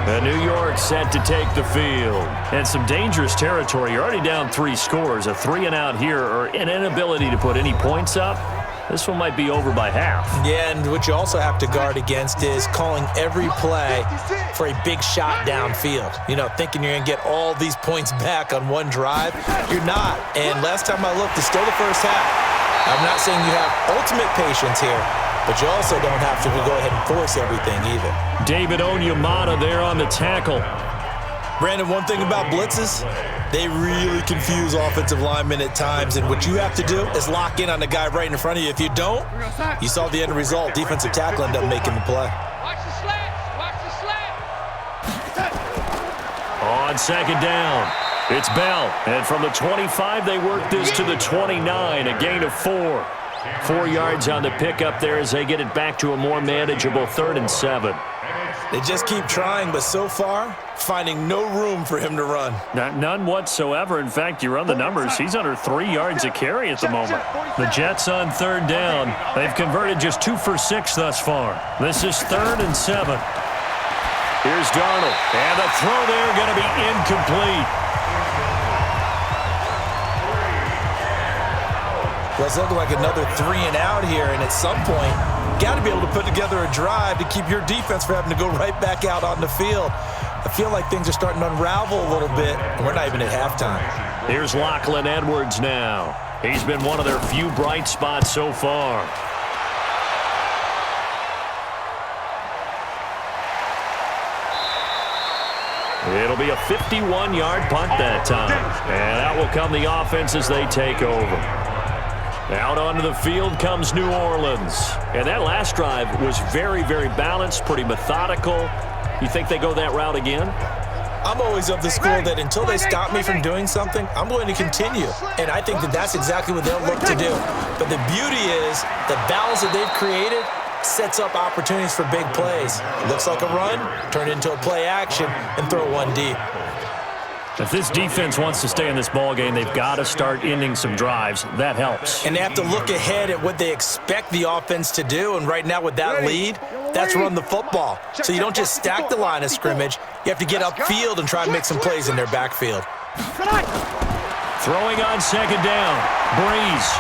Speaker 2: And New York set to take the field. And some dangerous territory. You're already down 3 scores. A 3-and-out here or an inability to put any points up. This one might be over by half. Yeah, and what you also have to guard against is calling every play for a big shot downfield. You know, thinking you're going to get all these points back on one drive. You're not. And last time I looked, it's still the first half. I'm not saying you have ultimate patience here, but you also don't have to go ahead and force everything either. David Onyemata there on the tackle. Brandon, one thing about blitzes, they really confuse offensive linemen at times, and what you have to do is lock in on the guy right in front of you. If you don't, you saw the end result. Defensive tackle ended up making the play.
Speaker 6: Watch the slats. Watch the slats.
Speaker 2: On 2nd down, it's Bell. And from the 25, they work this to the 29, a gain of 4. 4 yards on the pickup there as they get it back to a more manageable 3rd and 7.
Speaker 3: They just keep trying, but so far, finding no room for him to run.
Speaker 2: None whatsoever. In fact, you run the numbers. He's under 3 yards a carry at the moment. The Jets on 3rd down. They've converted just 2 for 6 thus far. This is 3rd and 7. Here's Darnold. And the throw there going to be incomplete.
Speaker 3: Well, it's looking like another 3-and-out here, and at some point, got to be able to put together a drive to keep your defense from having to go right back out on the field. I feel like things are starting to unravel a little bit, and we're not even at halftime.
Speaker 2: Here's Lachlan Edwards now. He's been one of their few bright spots so far. It'll be a 51-yard punt that time. And out will come the offense as they take over. Out onto the field comes New Orleans. And that last drive was very, very balanced, pretty methodical. You think they go that route again?
Speaker 3: I'm always of the school that until they stop me from doing something, I'm going to continue. And I think that that's exactly what they'll look to do. But the beauty is the balance that they've created sets up opportunities for big plays. Looks like a run, turn it into a play action, and throw one deep.
Speaker 2: If this defense wants to stay in this ballgame, they've got to start ending some drives. That helps.
Speaker 3: And they have to look ahead at what they expect the offense to do. And right now with that lead, that's run the football. So you don't just stack the line of scrimmage. You have to get upfield and try and make some plays in their backfield.
Speaker 2: Throwing on 2nd down. Breeze.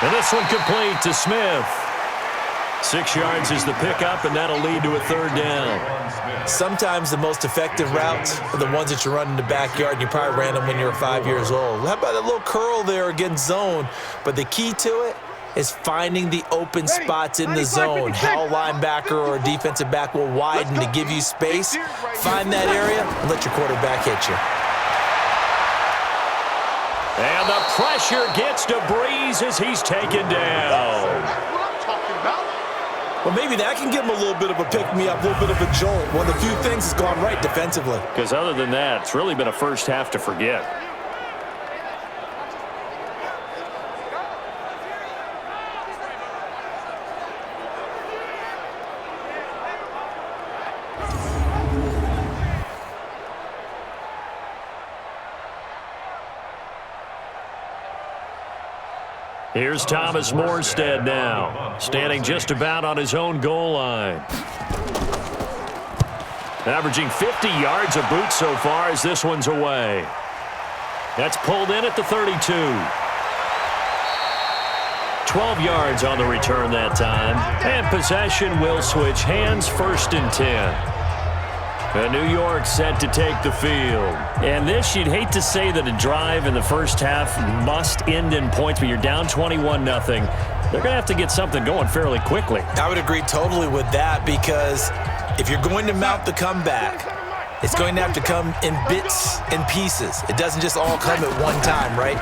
Speaker 2: And this one complete to Smith. 6 yards is the pickup, and that'll lead to a third down.
Speaker 3: Sometimes the most effective routes are the ones that you run in the backyard, and you probably ran them when you were 5 years old. How about a little curl there against zone? But the key to it is finding the open spots in the zone. How a linebacker or a defensive back will widen to give you space. Find that area and let your quarterback hit you.
Speaker 2: And the pressure gets to Breeze as he's taken down.
Speaker 4: That's what I'm talking about.
Speaker 3: Well, maybe that can give him a little bit of a pick-me-up, a little bit of a jolt. One of the few things that's gone right defensively.
Speaker 2: Because other than that, it's really been a first half to forget. Here's Thomas Morstead now, standing just about on his own goal line. Averaging 50 yards a boot so far as this one's away. That's pulled in at the 32. 12 yards on the return that time. And possession will switch hands, 1st and 10. New York set to take the field. And this, you'd hate to say that a drive in the first half must end in points, but you're down 21-0. They're going to have to get something going fairly quickly.
Speaker 3: I would agree totally with that, because if you're going to mount the comeback, it's going to have to come in bits and pieces. It doesn't just all come at one time, right?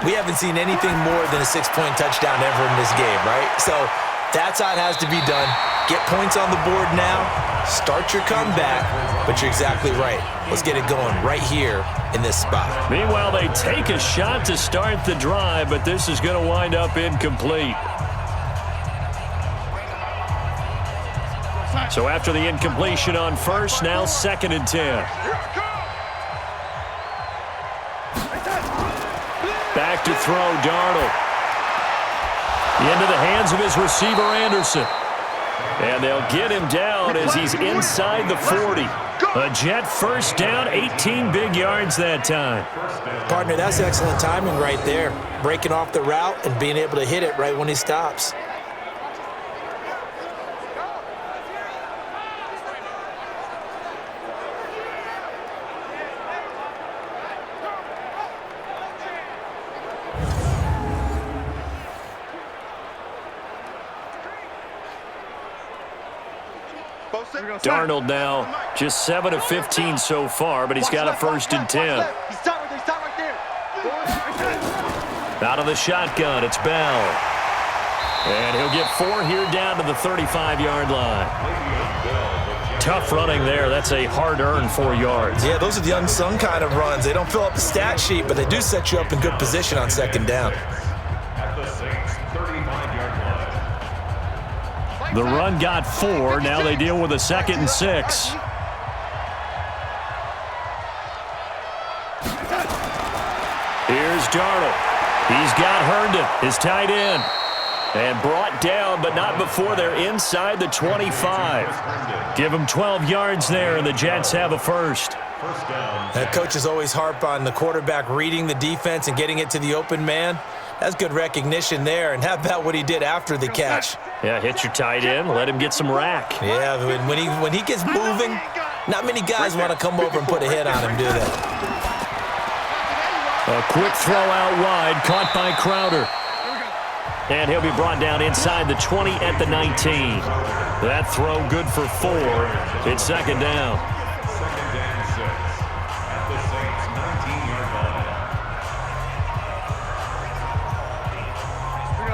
Speaker 3: We haven't seen anything more than a 6-point touchdown ever in this game, right? So that's how it has to be done. Get points on the board now. Start your comeback, but you're exactly right. Let's get it going right here in this spot.
Speaker 2: Meanwhile, they take a shot to start the drive, but this is going to wind up incomplete. So after the incompletion on first, now 2nd and 10. Back to throw, Darnold. Into the hands of his receiver, Anderson. And they'll get him down as he's inside the 40. A Jet first down, 18 big yards that time.
Speaker 3: Partner, that's excellent timing right there. Breaking off the route and being able to hit it right when he stops.
Speaker 2: Darnold now just 7 of 15 so far, but he's got a 1st and 10. Out of the shotgun, it's Bell. And he'll get 4 here down to the 35-yard line. Tough running there. That's a hard-earned 4 yards.
Speaker 3: Yeah, those are the unsung kind of runs. They don't fill up the stat sheet, but they do set you up in good position on 2nd down.
Speaker 2: The run got 4. Now they deal with a 2nd and 6. Here's Darnold. He's got Herndon, his tight end. And brought down, but not before they're inside the 25. Give them 12 yards there, and the Jets have a 1st.
Speaker 3: That coaches always harp on the quarterback reading the defense and getting it to the open man. That's good recognition there. And how about what he did after the catch?
Speaker 2: Yeah, hit your tight end, let him get some rack.
Speaker 3: Yeah, when he gets moving, not many guys want to come over and put a hit on him, do they?
Speaker 2: A quick throw out wide, caught by Crowder. And he'll be brought down inside the 20 at the 19. That throw good for 4. It's 2nd down.
Speaker 5: 2nd and 6 at the Saints' 19-yard line.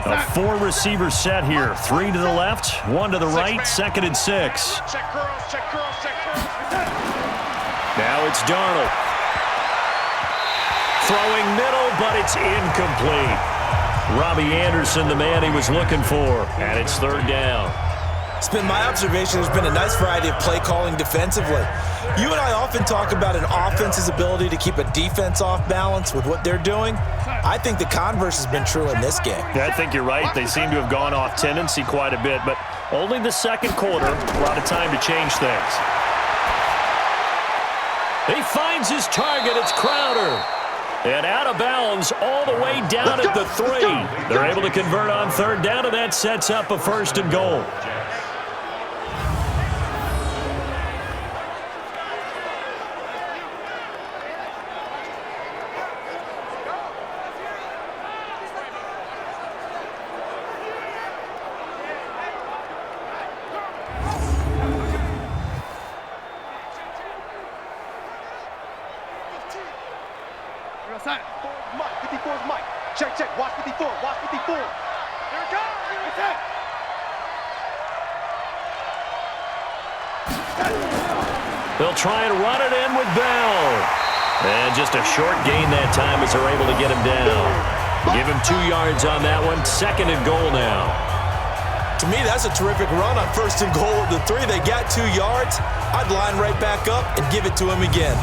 Speaker 2: A 4-receiver set here. 3 to the left, 1 to the right, 2nd and 6. Now it's Darnold. Throwing middle, but it's incomplete. Robbie Anderson, the man he was looking for, and it's 3rd down.
Speaker 3: It's been my observation there's been a nice variety of play calling defensively. You and I often talk about an offense's ability to keep a defense off balance with what they're doing. I think the converse has been true in this game.
Speaker 2: Yeah, I think you're right. They seem to have gone off tendency quite a bit, but only the 2nd quarter brought a time to change things. He finds his target. It's Crowder. And out of bounds all the way down at the 3. They're able to convert on third down, and that sets up a 1st and goal.
Speaker 4: Mike, 54 is Mike. Check, check. Watch 54. Watch 54. Here it comes. It's it.
Speaker 2: They'll try and run it in with Bell. And just a short gain that time as they're able to get him down. Give him 2 yards on that one. 2nd and goal now.
Speaker 3: To me, that's a terrific run on 1st and goal at the 3. They got 2 yards. I'd line right back up and give it to him again.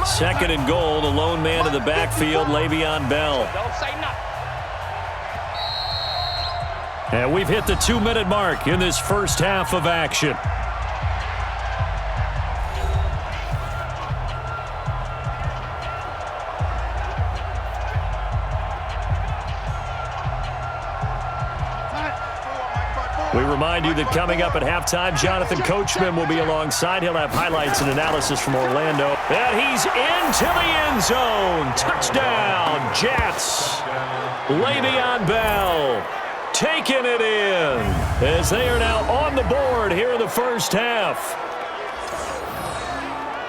Speaker 2: Second and goal, the lone man in the backfield, Le'Veon Bell.
Speaker 6: Don't say nothing.
Speaker 2: And we've hit the 2-minute mark in this first half of action. We remind you that coming up at halftime, Jonathan Coachman will be alongside. He'll have highlights and analysis from Orlando. And he's into the end zone. Touchdown, Jets. Le'Veon Bell taking it in as they are now on the board here in the first half.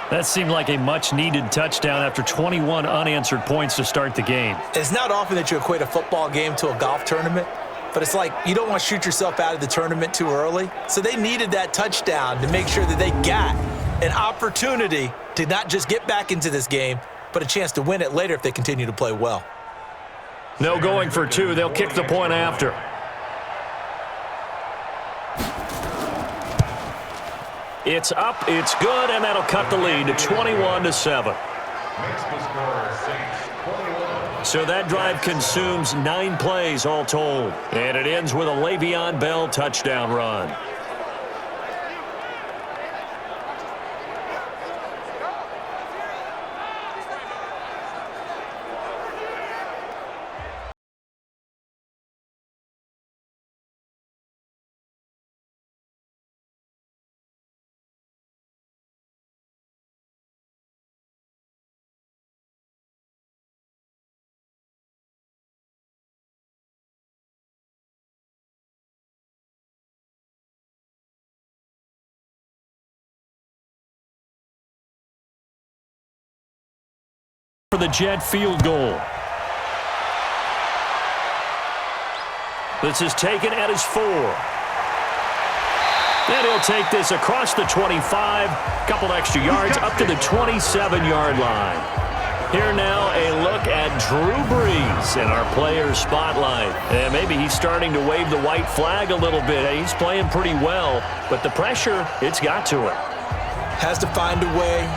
Speaker 2: That seemed like a much-needed touchdown after 21 unanswered points to start the game.
Speaker 3: It's not often that you equate a football game to a golf tournament, but it's like you don't want to shoot yourself out of the tournament too early. So they needed that touchdown to make sure that they got an opportunity to not just get back into this game, but a chance to win it later if they continue to play well.
Speaker 2: No going for 2. They'll kick the point after. It's up, it's good, and that'll cut the lead to 21-7.
Speaker 5: Makes the score Saints 21.
Speaker 2: So that drive consumes 9 plays all told. And it ends with a Le'Veon Bell touchdown run. For the Jet field goal. This is taken at his 4. And he'll take this across the 25, couple extra yards up to the 27-yard line. Here now a look at Drew Brees in our player spotlight. And maybe he's starting to wave the white flag a little bit. He's playing pretty well, but the pressure, it's got to it.
Speaker 3: Has to find a way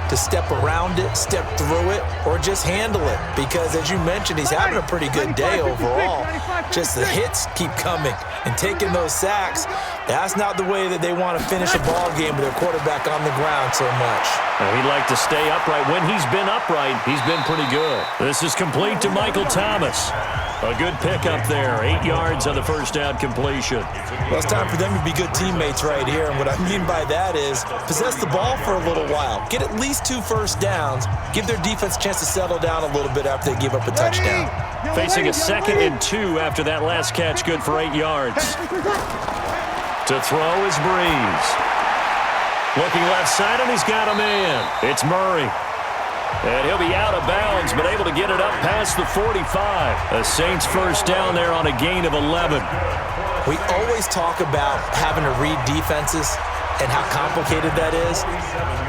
Speaker 3: to step around it, step through it, or just handle it. Because as you mentioned, he's having a pretty good day overall. Just the hits keep coming and taking those sacks. That's not the way that they want to finish a ball game with their quarterback on the ground so much.
Speaker 2: He'd like to stay upright. When he's been upright, he's been pretty good. This is complete to Michael Thomas. A good pickup there. 8 yards on the first down completion.
Speaker 3: Well, it's time for them to be good teammates right here. And what I mean by that is possess the ball for a little while. Get at least 2 first downs. Give their defense a chance to settle down a little bit after they give up a touchdown.
Speaker 2: Facing a 2nd and 2 after that last catch, good for 8 yards. To throw is Brees. Looking left side, and he's got a man. It's Murray. And he'll be out of bounds, but able to get it up past the 45. The Saints first down there on a gain of 11.
Speaker 3: We always talk about having to read defenses and how complicated that is.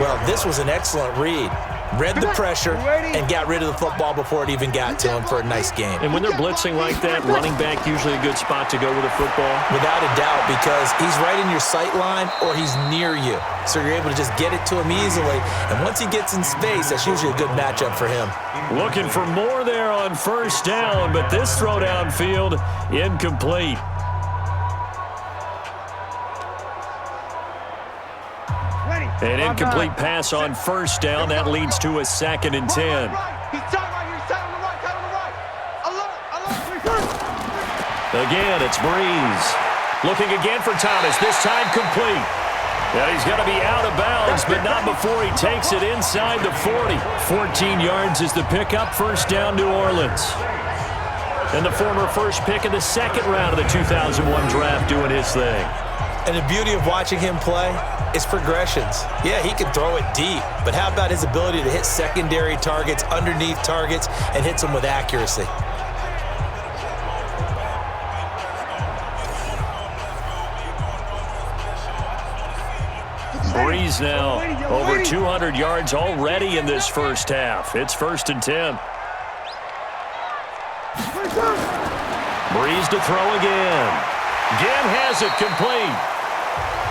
Speaker 3: Well, this was an excellent read. read the pressure, and got rid of the football before it even got to him for a nice game.
Speaker 2: And when they're blitzing like that, running back usually a good spot to go with a football?
Speaker 3: Without a doubt, because he's right in your sight line or he's near you. So you're able to just get it to him easily. And once he gets in space, that's usually a good matchup for him.
Speaker 2: Looking for more there on first down, but this throw downfield, incomplete. An incomplete pass on first down. That leads to a 2nd and 10.
Speaker 6: He's tight right here. He's tight on the right. Tight on the right. Alert.
Speaker 2: Again, it's Breeze. Looking again for Thomas. This time complete. And he's going to be out of bounds, but not before he takes it inside the 40. 14 yards is the pickup. First down, New Orleans. And the former first pick in the 2nd round of the 2001 draft doing his thing.
Speaker 3: And the beauty of watching him play is progressions. Yeah, he can throw it deep, but how about his ability to hit secondary targets, underneath targets, and hits them with accuracy?
Speaker 2: Breeze now over 200 yards already in this first half. It's 1st and 10. Breeze to throw again. Again has it complete.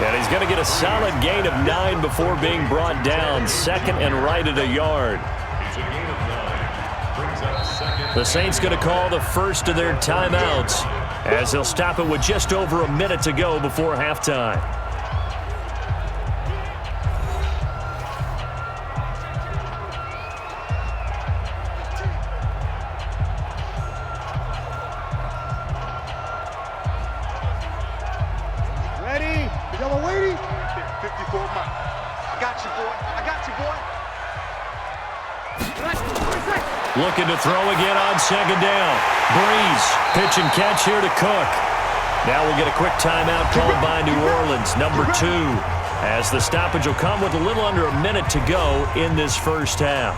Speaker 2: And he's going to get a solid gain of 9 before being brought down. 2nd and right at a yard. The Saints going to call the first of their timeouts as they'll stop it with just over a minute to go before halftime. Looking to throw again on 2nd down. Breeze, pitch and catch here to Cook. Now we'll get a quick timeout called by New Orleans, number 2, as the stoppage will come with a little under a minute to go in this first half.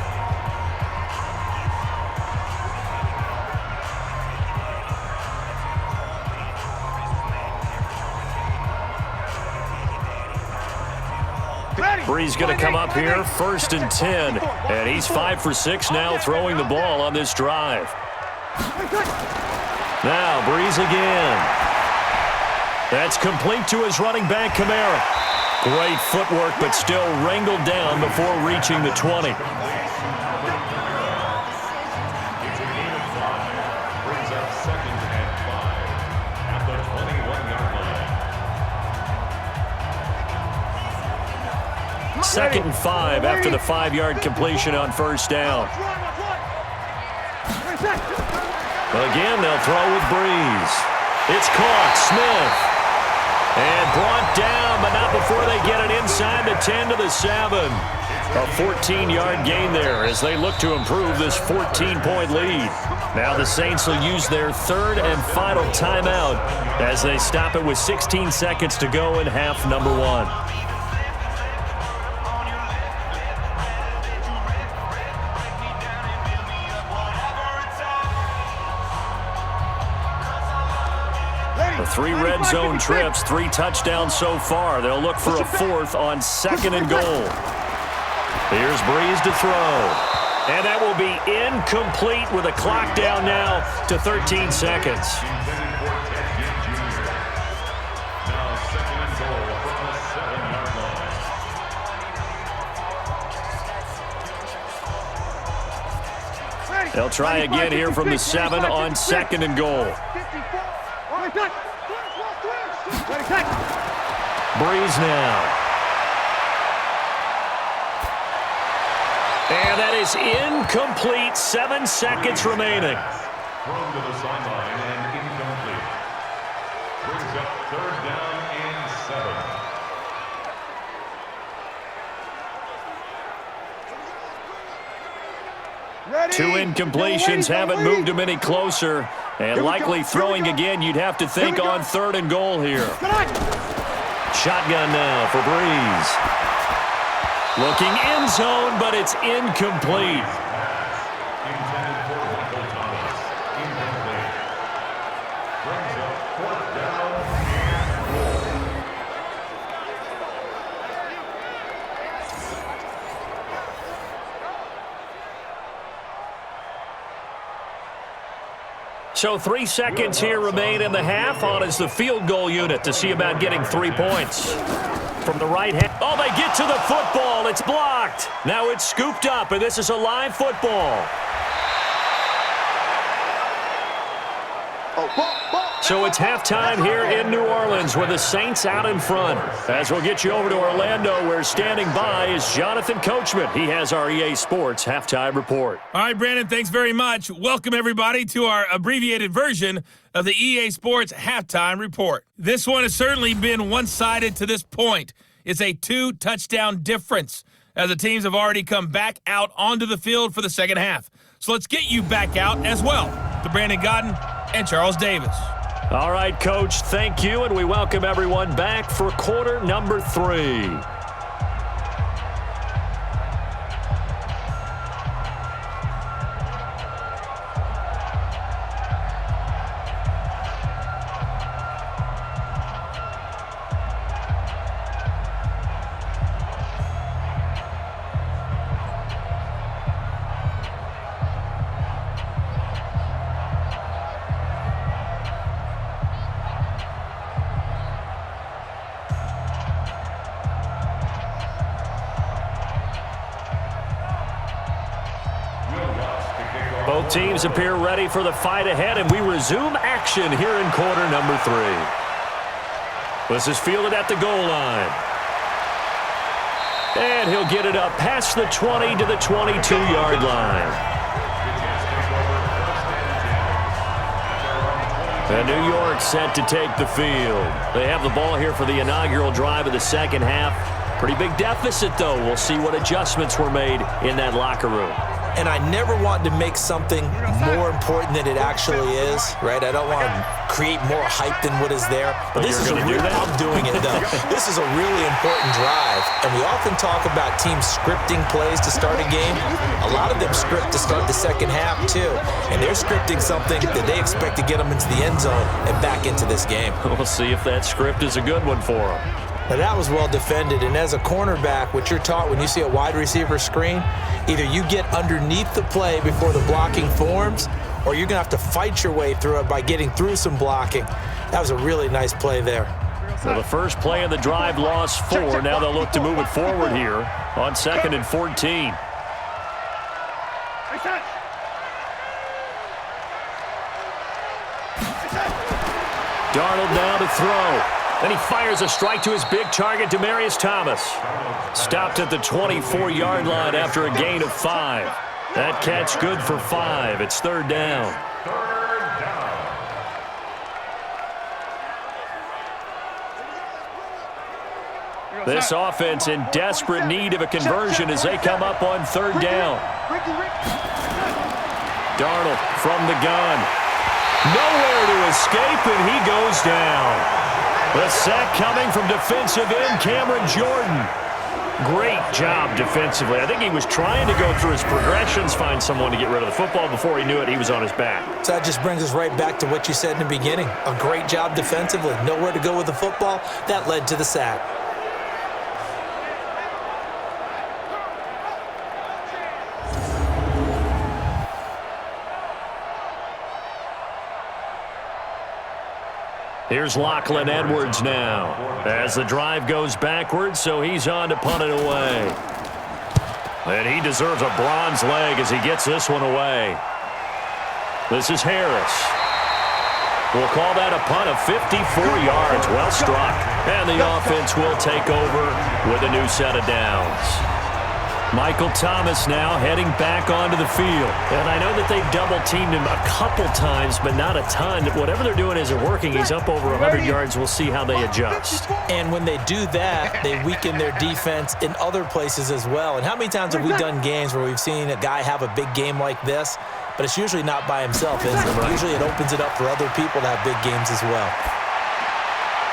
Speaker 2: Breeze going to come up here, 1st and 10, and he's 5 for 6 now throwing the ball on this drive. Now Breeze again. That's complete to his running back, Kamara. Great footwork, but still wrangled down before reaching the 20.
Speaker 5: Brings up 2nd and 5 at the 21-yard line.
Speaker 2: 2nd and 5 after the 5-yard completion on first down. Again, they'll throw with Breeze. It's caught. Smith. And brought down, but not before they get it inside the 10 to the 7. A 14-yard gain there as they look to improve this 14-point lead. Now the Saints will use their 3rd and final timeout as they stop it with 16 seconds to go in half number 1. The 3 red zone trips, 3 touchdowns so far. They'll look for a 4th on 2nd and goal. Here's Breeze to throw. And that will be incomplete with a clock down now to 13 seconds.
Speaker 5: Now 2nd and goal from the 7-yard line.
Speaker 2: They'll try again here from the 7 on 2nd and goal. Breeze now. And that is incomplete. 7 seconds remaining.
Speaker 5: Thrown to the sideline and incomplete. Brings up 3rd down and 7.
Speaker 2: 2 incompletions haven't moved him any closer. And likely throwing again, you'd have to think on 3rd and goal here. Shotgun now for Breeze. Looking end zone, but it's incomplete.
Speaker 5: Intended for Michael Thomas. Incomplete. Brings up 4th down and goal.
Speaker 2: So 3 seconds here remain in the half. On is the field goal unit to see about getting 3 points. From the right hand. Oh, they get to the football. It's blocked. Now it's scooped up, and this is a live football. So it's halftime here in New Orleans with the Saints out in front. As we'll get you over to Orlando, where standing by is Jonathan Coachman. He has our EA Sports halftime report.
Speaker 1: All right, Brandon, thanks very much. Welcome, everybody, to our abbreviated version of the EA Sports halftime report. This one has certainly been one-sided to this point. It's a 2-touchdown difference, as the teams have already come back out onto the field for the second half. So let's get you back out as well to Brandon Godden and Charles Davis.
Speaker 2: All right, Coach, thank you, and we welcome everyone back for quarter number 3. Both teams appear ready for the fight ahead, and we resume action here in quarter number 3. This is fielded at the goal line. And he'll get it up past the 20 to the 22-yard line. And New York set to take the field. They have the ball here for the inaugural drive of the second half. Pretty big deficit, though. We'll see what adjustments were made in that locker room.
Speaker 3: And I never want to make something more important than it actually is, right? I don't want to create more hype than what is there. But this is a real, I'm doing it, though. This is a really important drive. And we often talk about teams scripting plays to start a game. A lot of them script to start the second half, too. And they're scripting something that they expect to get them into the end zone and back into this game.
Speaker 2: We'll see if that script is a good one for them.
Speaker 3: Now, that was well defended, and as a cornerback, what you're taught when you see a wide receiver screen, either you get underneath the play before the blocking forms, or you're going to have to fight your way through it by getting through some blocking. That was a really nice play there.
Speaker 2: So the first play of the drive lost 4. Now they'll look to move it forward here on 2nd and 14. Darnold now to throw. Then he fires a strike to his big target, Demaryius Thomas. Stopped at the 24-yard line after a gain of 5. That catch good for 5. It's 3rd down. This offense in desperate need of a conversion as they come up on 3rd down. Darnold from the gun. Nowhere to escape, and he goes down. The sack coming from defensive end Cameron Jordan. Great job defensively. I think he was trying to go through his progressions, find someone to get rid of the football. Before he knew it, he was on his back.
Speaker 3: So that just brings us right back to what you said in the beginning. A great job defensively. Nowhere to go with the football. That led to the sack.
Speaker 2: Here's Lachlan Edwards now as the drive goes backwards, so he's on to punt it away. And he deserves a bronze leg as he gets this one away. This is Harris. We'll call that a punt of 54 yards. Well struck. And the offense will take over with a new set of downs. Michael Thomas now heading back onto the field. And I know that they've double-teamed him a couple times, but not a ton. Whatever they're doing isn't working. He's up over 100 yards. We'll see how they adjust.
Speaker 3: And when they do that, they weaken their defense in other places as well. And how many times have we done games where we've seen a guy have a big game like this, but it's usually not by himself, is it? Usually it opens it up for other people to have big games as well.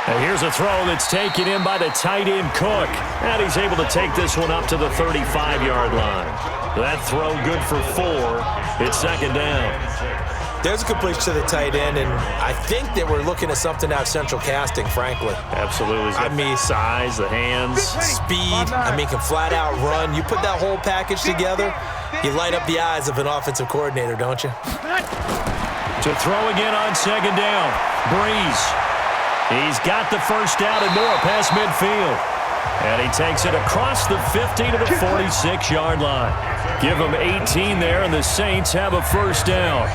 Speaker 2: And here's a throw that's taken in by the tight end Cook. And he's able to take this one up to the 35-yard line. That throw good for 4. It's 2nd down.
Speaker 3: There's a completion to the tight end, and I think that we're looking at something out of central casting, frankly.
Speaker 2: Absolutely.
Speaker 3: I mean,
Speaker 2: size, the hands.
Speaker 3: Speed. I mean, can flat out run. You put that whole package together, you light up the eyes of an offensive coordinator, don't you?
Speaker 2: To throw again on second down. Breeze. He's got the first down and more past midfield. And he takes it across the 50 to the 46-yard line. Give him 18 there, and the Saints have a first down.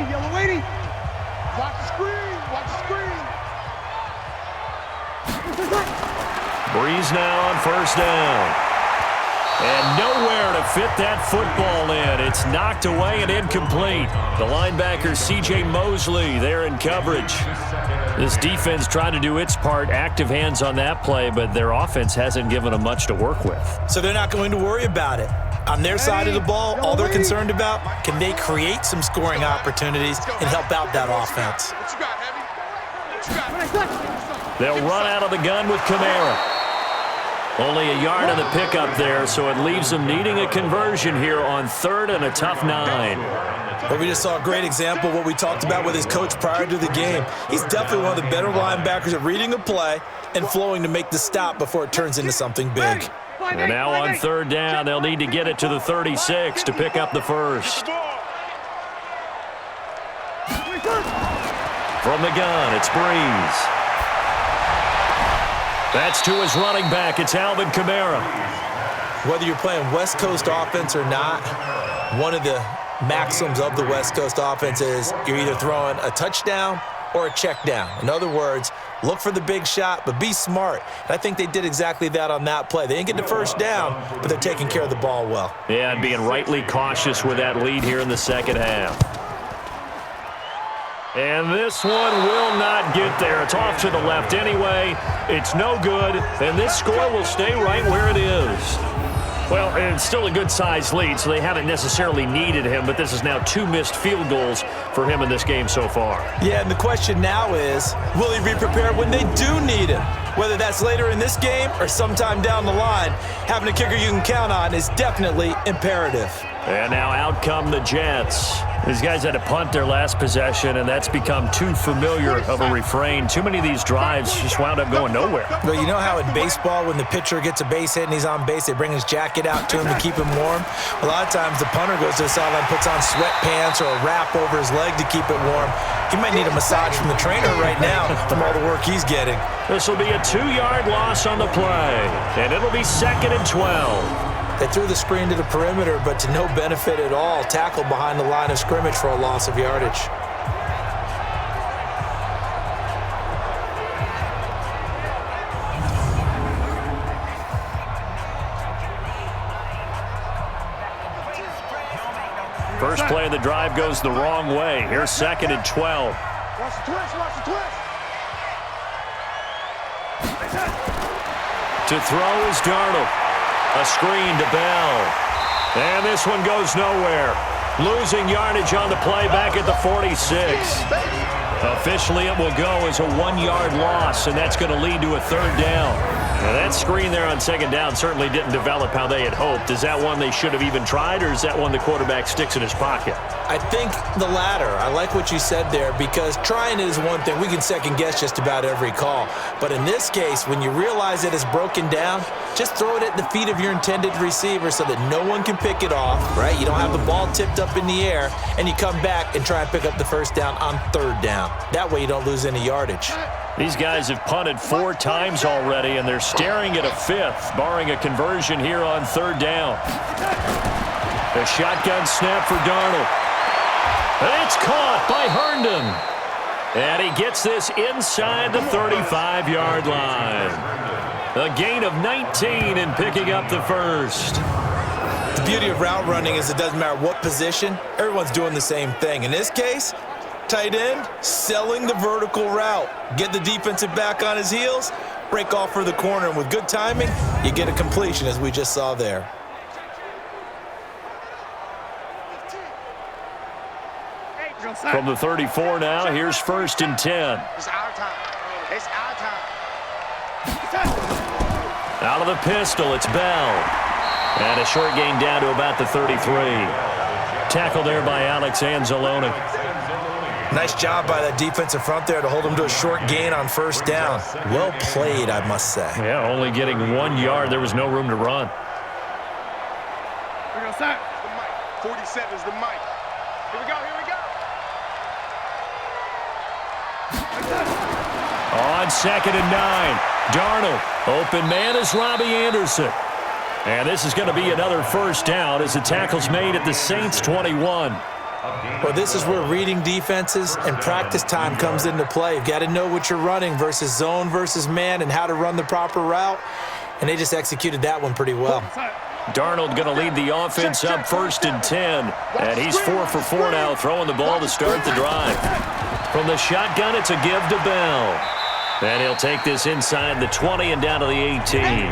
Speaker 6: Yellow waiting. Watch the screen. Watch the screen.
Speaker 2: Breeze now on first down. And nowhere to fit that football in. It's knocked away and incomplete. The linebacker, C.J. Mosley, there in coverage. This defense trying to do its part, active hands on that play, but their offense hasn't given them much to work with.
Speaker 3: So they're not going to worry about it. On their side of the ball, all they're concerned about, can they create some scoring opportunities and help out that offense?
Speaker 2: They'll run out of the gun with Kamara. Only a yard on the pickup there, so it leaves them needing a conversion here on third and a tough 9.
Speaker 3: Well, we just saw a great example of what we talked about with his coach prior to the game. He's definitely one of the better linebackers at reading a play and flowing to make the stop before it turns into something big.
Speaker 2: And now on third down, they'll need to get it to the 36 to pick up the first. From the gun, it's Breeze. That's to his running back. It's Alvin Kamara.
Speaker 3: Whether you're playing West Coast offense or not, one of the maxims of the West Coast offense is you're either throwing a touchdown or a check down. In other words, look for the big shot, but be smart. And I think they did exactly that on that play. They didn't get the first down, but they're taking care of the ball well.
Speaker 2: Yeah, and being rightly cautious with that lead here in the second half. And this one will not get there. It's off to the left anyway. It's no good, and this score will stay right where it is. Well, it's still a good-sized lead, so they haven't necessarily needed him, but this is now 2 missed field goals for him in this game so far.
Speaker 3: Yeah, and the question now is, will he be prepared when they do need him? Whether that's later in this game or sometime down the line, having a kicker you can count on is definitely imperative.
Speaker 2: And now out come the Jets. These guys had to punt their last possession, and that's become too familiar of a refrain. Too many of these drives just wound up going nowhere.
Speaker 3: Well, you know how in baseball, when the pitcher gets a base hit and he's on base, they bring his jacket out to him to keep him warm? A lot of times the punter goes to the sideline, puts on sweatpants or a wrap over his leg to keep it warm. He might need a massage from the trainer right now from all the work he's getting.
Speaker 2: This will be a 2-yard loss on the play, and it'll be 2nd and 12.
Speaker 3: They threw the screen to the perimeter, but to no benefit at all. Tackled behind the line of scrimmage for a loss of yardage.
Speaker 2: First play of the drive goes the wrong way. Here's 2nd and 12.
Speaker 6: Watch the twist, watch the twist.
Speaker 2: To throw is Darnold. A screen to Bell. And this one goes nowhere. Losing yardage on the play back at the 46. Officially, it will go as a 1-yard loss, and that's going to lead to a 3rd down. Now, that screen there on 2nd down certainly didn't develop how they had hoped. Is that one they should have even tried, or is that one the quarterback sticks in his pocket?
Speaker 3: I think the latter. I like what you said there, because trying it is one thing. We can second-guess just about every call. But in this case, when you realize that it's broken down, just throw it at the feet of your intended receiver so that no one can pick it off, right? You don't have the ball tipped up in the air, and you come back and try and pick up the first down on 3rd down. That way you don't lose any yardage.
Speaker 2: These guys have punted 4 times already, and they're staring at a 5th, barring a conversion here on 3rd down. The shotgun snap for Darnold. And it's caught by Herndon. And he gets this inside the 35-yard line. A gain of 19 and picking up the first.
Speaker 3: The beauty of route running is it doesn't matter what position, everyone's doing the same thing. In this case, tight end, selling the vertical route. Get the defensive back on his heels, break off for the corner, and with good timing, you get a completion as we just saw there.
Speaker 2: From the 34 now, here's 1st and 10.
Speaker 6: It's our time. It's our time.
Speaker 2: Out of the pistol, it's Bell. And a short gain down to about the 33. Tackle there by Alex Anzalone.
Speaker 3: Nice job by that defensive front there to hold him to a short gain on first down. Well played, I must say.
Speaker 2: Yeah, only getting 1 yard. There was no room to run.
Speaker 4: Here we go, sir. The mic. 47 is the mic. Here we go, here we go.
Speaker 2: On 2nd and 9. Darnold. Open man is Robbie Anderson. And this is going to be another first down as the tackle's made at the Saints' 21.
Speaker 3: Well, this is where reading defenses and practice time comes into play. You've got to know what you're running versus zone versus man and how to run the proper route. And they just executed that one pretty well.
Speaker 2: Darnold going to lead the offense up 1st and 10. And he's 4 for 4 now, throwing the ball to start the drive. From the shotgun, it's a give to Bell. And he'll take this inside the 20 and down to the 18.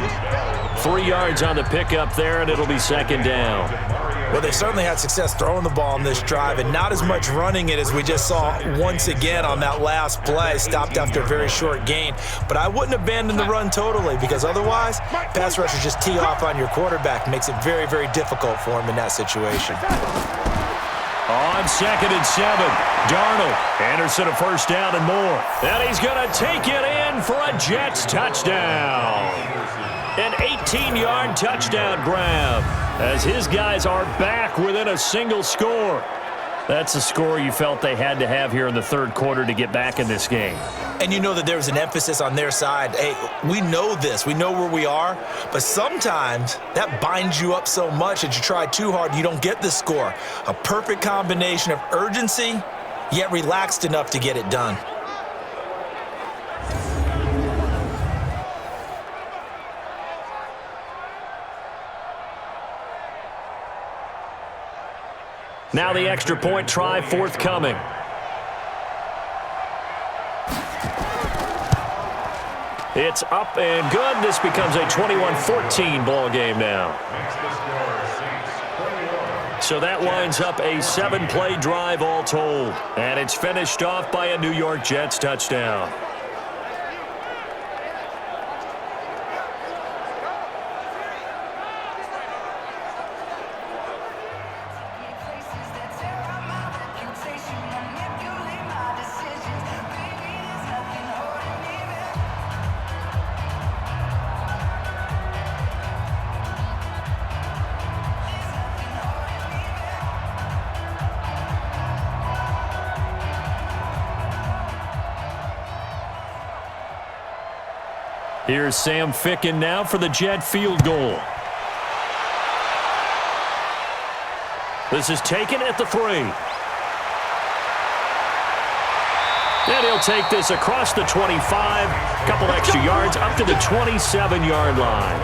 Speaker 2: 3 yards on the pickup there, and it'll be 2nd down.
Speaker 3: Well, they certainly had success throwing the ball on this drive and not as much running it as we just saw once again on that last play. Stopped after a very short gain. But I wouldn't abandon the run totally because otherwise, pass rushers just tee off on your quarterback. Makes it very, very difficult for him in that situation.
Speaker 2: On 2nd and 7, Darnold. Anderson a first down and more. And he's going to take it in for a Jets touchdown. An 18-yard touchdown grab as his guys are back within a single score. That's a score you felt they had to have here in the 3rd quarter to get back in this game.
Speaker 3: And you know that there was an emphasis on their side. Hey, we know this. We know where we are. But sometimes that binds you up so much that you try too hard, you don't get the score. A perfect combination of urgency, yet relaxed enough to get it done.
Speaker 2: Now the extra point try forthcoming. It's up and good. This becomes a 21-14 ball game now. So that winds up a 7-play drive all told. And it's finished off by a New York Jets touchdown. Here's Sam Ficken now for the Jet field goal. This is taken at the 3. And he'll take this across the 25. A couple extra yards up to the 27-yard line.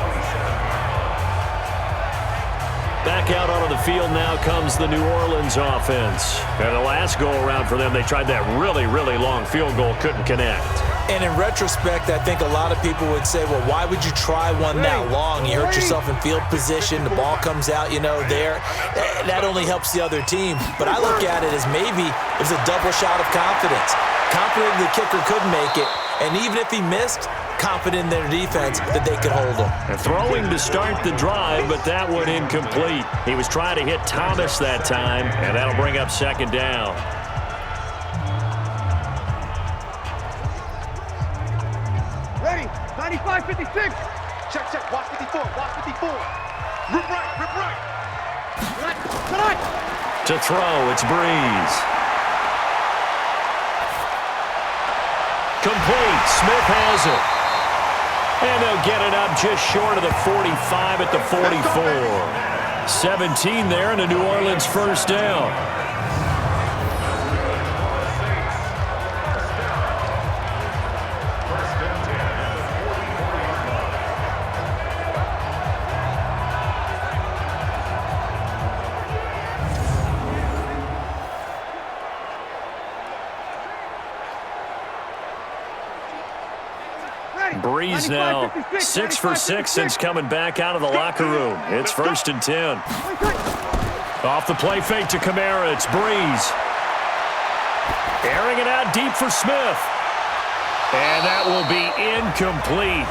Speaker 2: Back out onto the field now comes the New Orleans offense. And the last go-around for them, they tried that really, really long field goal, couldn't connect.
Speaker 3: And in retrospect, I think a lot of people would say, well, why would you try one that long? You hurt yourself in field position. The ball comes out, there. That only helps the other team. But I look at it as maybe it was a double shot of confidence. Confident the kicker could make it. And even if he missed, confident in their defense that they could hold him.
Speaker 2: And throwing to start the drive, but that one incomplete. He was trying to hit Thomas that time, and that'll bring up 2nd down.
Speaker 4: Ready, 95, 56. Check, check, watch 54, watch 54. Rip right, rip right.
Speaker 2: To throw, it's Breeze. Complete, Smith has it. And they'll get it up just short of the 45 at the 44. 17 there and a New Orleans first down. Breeze now 6 for 6 since coming back out of the locker room. It's 1st and 10. Off the play fake to Kamara, it's Breeze. Airing it out deep for Smith. And that will be incomplete.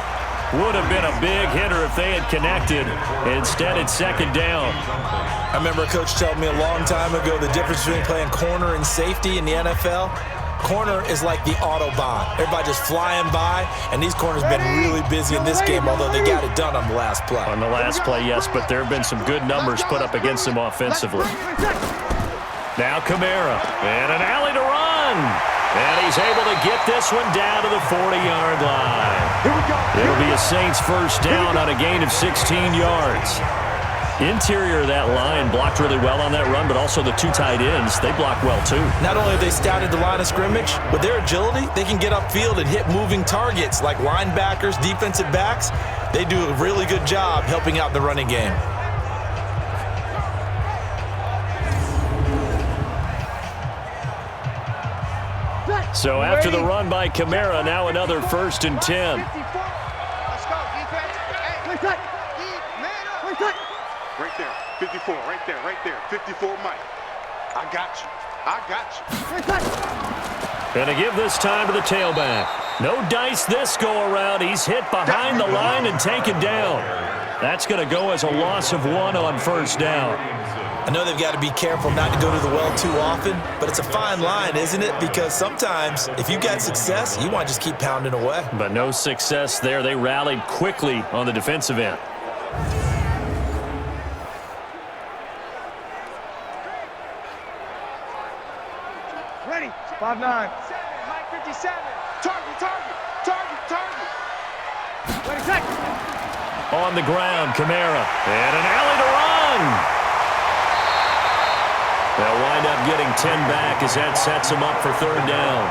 Speaker 2: Would have been a big hitter if they had connected. Instead, it's second down.
Speaker 3: I remember a coach telling me a long time ago the difference between playing corner and safety in the NFL. Corner is like the Autobahn. Everybody just flying by, and these corners been really busy in this game, although they got it done on the last play.
Speaker 2: On the last play, yes, but there have been some good numbers put up against them offensively. Now Kamara, and an alley to run. And he's able to get this one down to the 40-yard line. It'll be a Saints first down on a gain of 16 yards. Interior of that line blocked really well on that run, but also the two tight ends, they blocked well too.
Speaker 3: Not only have they scouted the line of scrimmage, with their agility, they can get upfield and hit moving targets like linebackers, defensive backs. They do a really good job helping out the running game.
Speaker 2: So after the run by Kamara, now another 1st and 10.
Speaker 6: Let's go, defense. Right there, 54, right there, 54, Mike. I got you.
Speaker 2: Gonna give this time to the tailback. No dice this go-around. He's hit behind the line and taken down. That's gonna go as a loss of 1 on first down.
Speaker 3: I know they've got to be careful not to go to the well too often, but it's a fine line, isn't it? Because sometimes, if you got success, you want to just keep pounding away.
Speaker 2: But no success there. They rallied quickly on the defensive end.
Speaker 6: Ready. 5-9. Mike 57. Target. Ready, set.
Speaker 2: On the ground, Kamara. And an alley to run. They'll wind up getting 10 back as that sets them up for third down.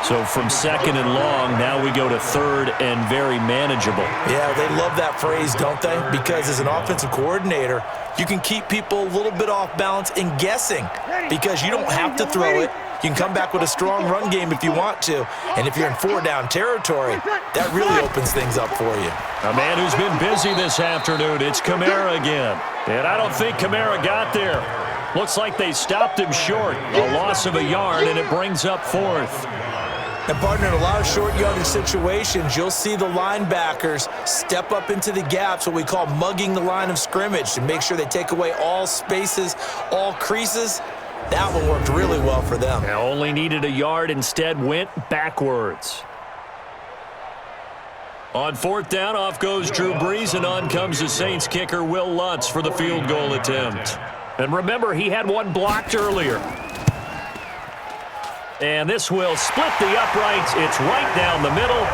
Speaker 2: So from 2nd and long, now we go to 3rd and very manageable.
Speaker 3: Yeah, they love that phrase, don't they? Because as an offensive coordinator, you can keep people a little bit off balance and guessing because you don't have to throw it. You can come back with a strong run game if you want to. And if you're in 4-down territory, that really opens things up for you.
Speaker 2: A man who's been busy this afternoon, it's Kamara again. And I don't think Kamara got there. Looks like they stopped him short. A loss of a yard, and it brings up 4th.
Speaker 3: And, partner, in a lot of short yardage situations, you'll see the linebackers step up into the gaps, what we call mugging the line of scrimmage, to make sure they take away all spaces, all creases. That one worked really well for them.
Speaker 2: Now only needed a yard, instead went backwards. On 4th down, off goes Drew Brees, and on comes the Saints kicker, Will Lutz, for the field goal attempt. And remember, he had one blocked earlier. And this will split the uprights. It's right down the middle.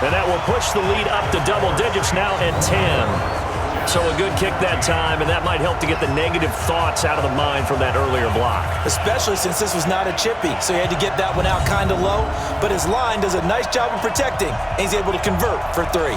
Speaker 2: And that will push the lead up to double digits now at 10. So a good kick that time, and that might help to get the negative thoughts out of the mind from that earlier block.
Speaker 3: Especially since this was not a chippy, so he had to get that one out kind of low. But his line does a nice job of protecting, and he's able to convert for 3.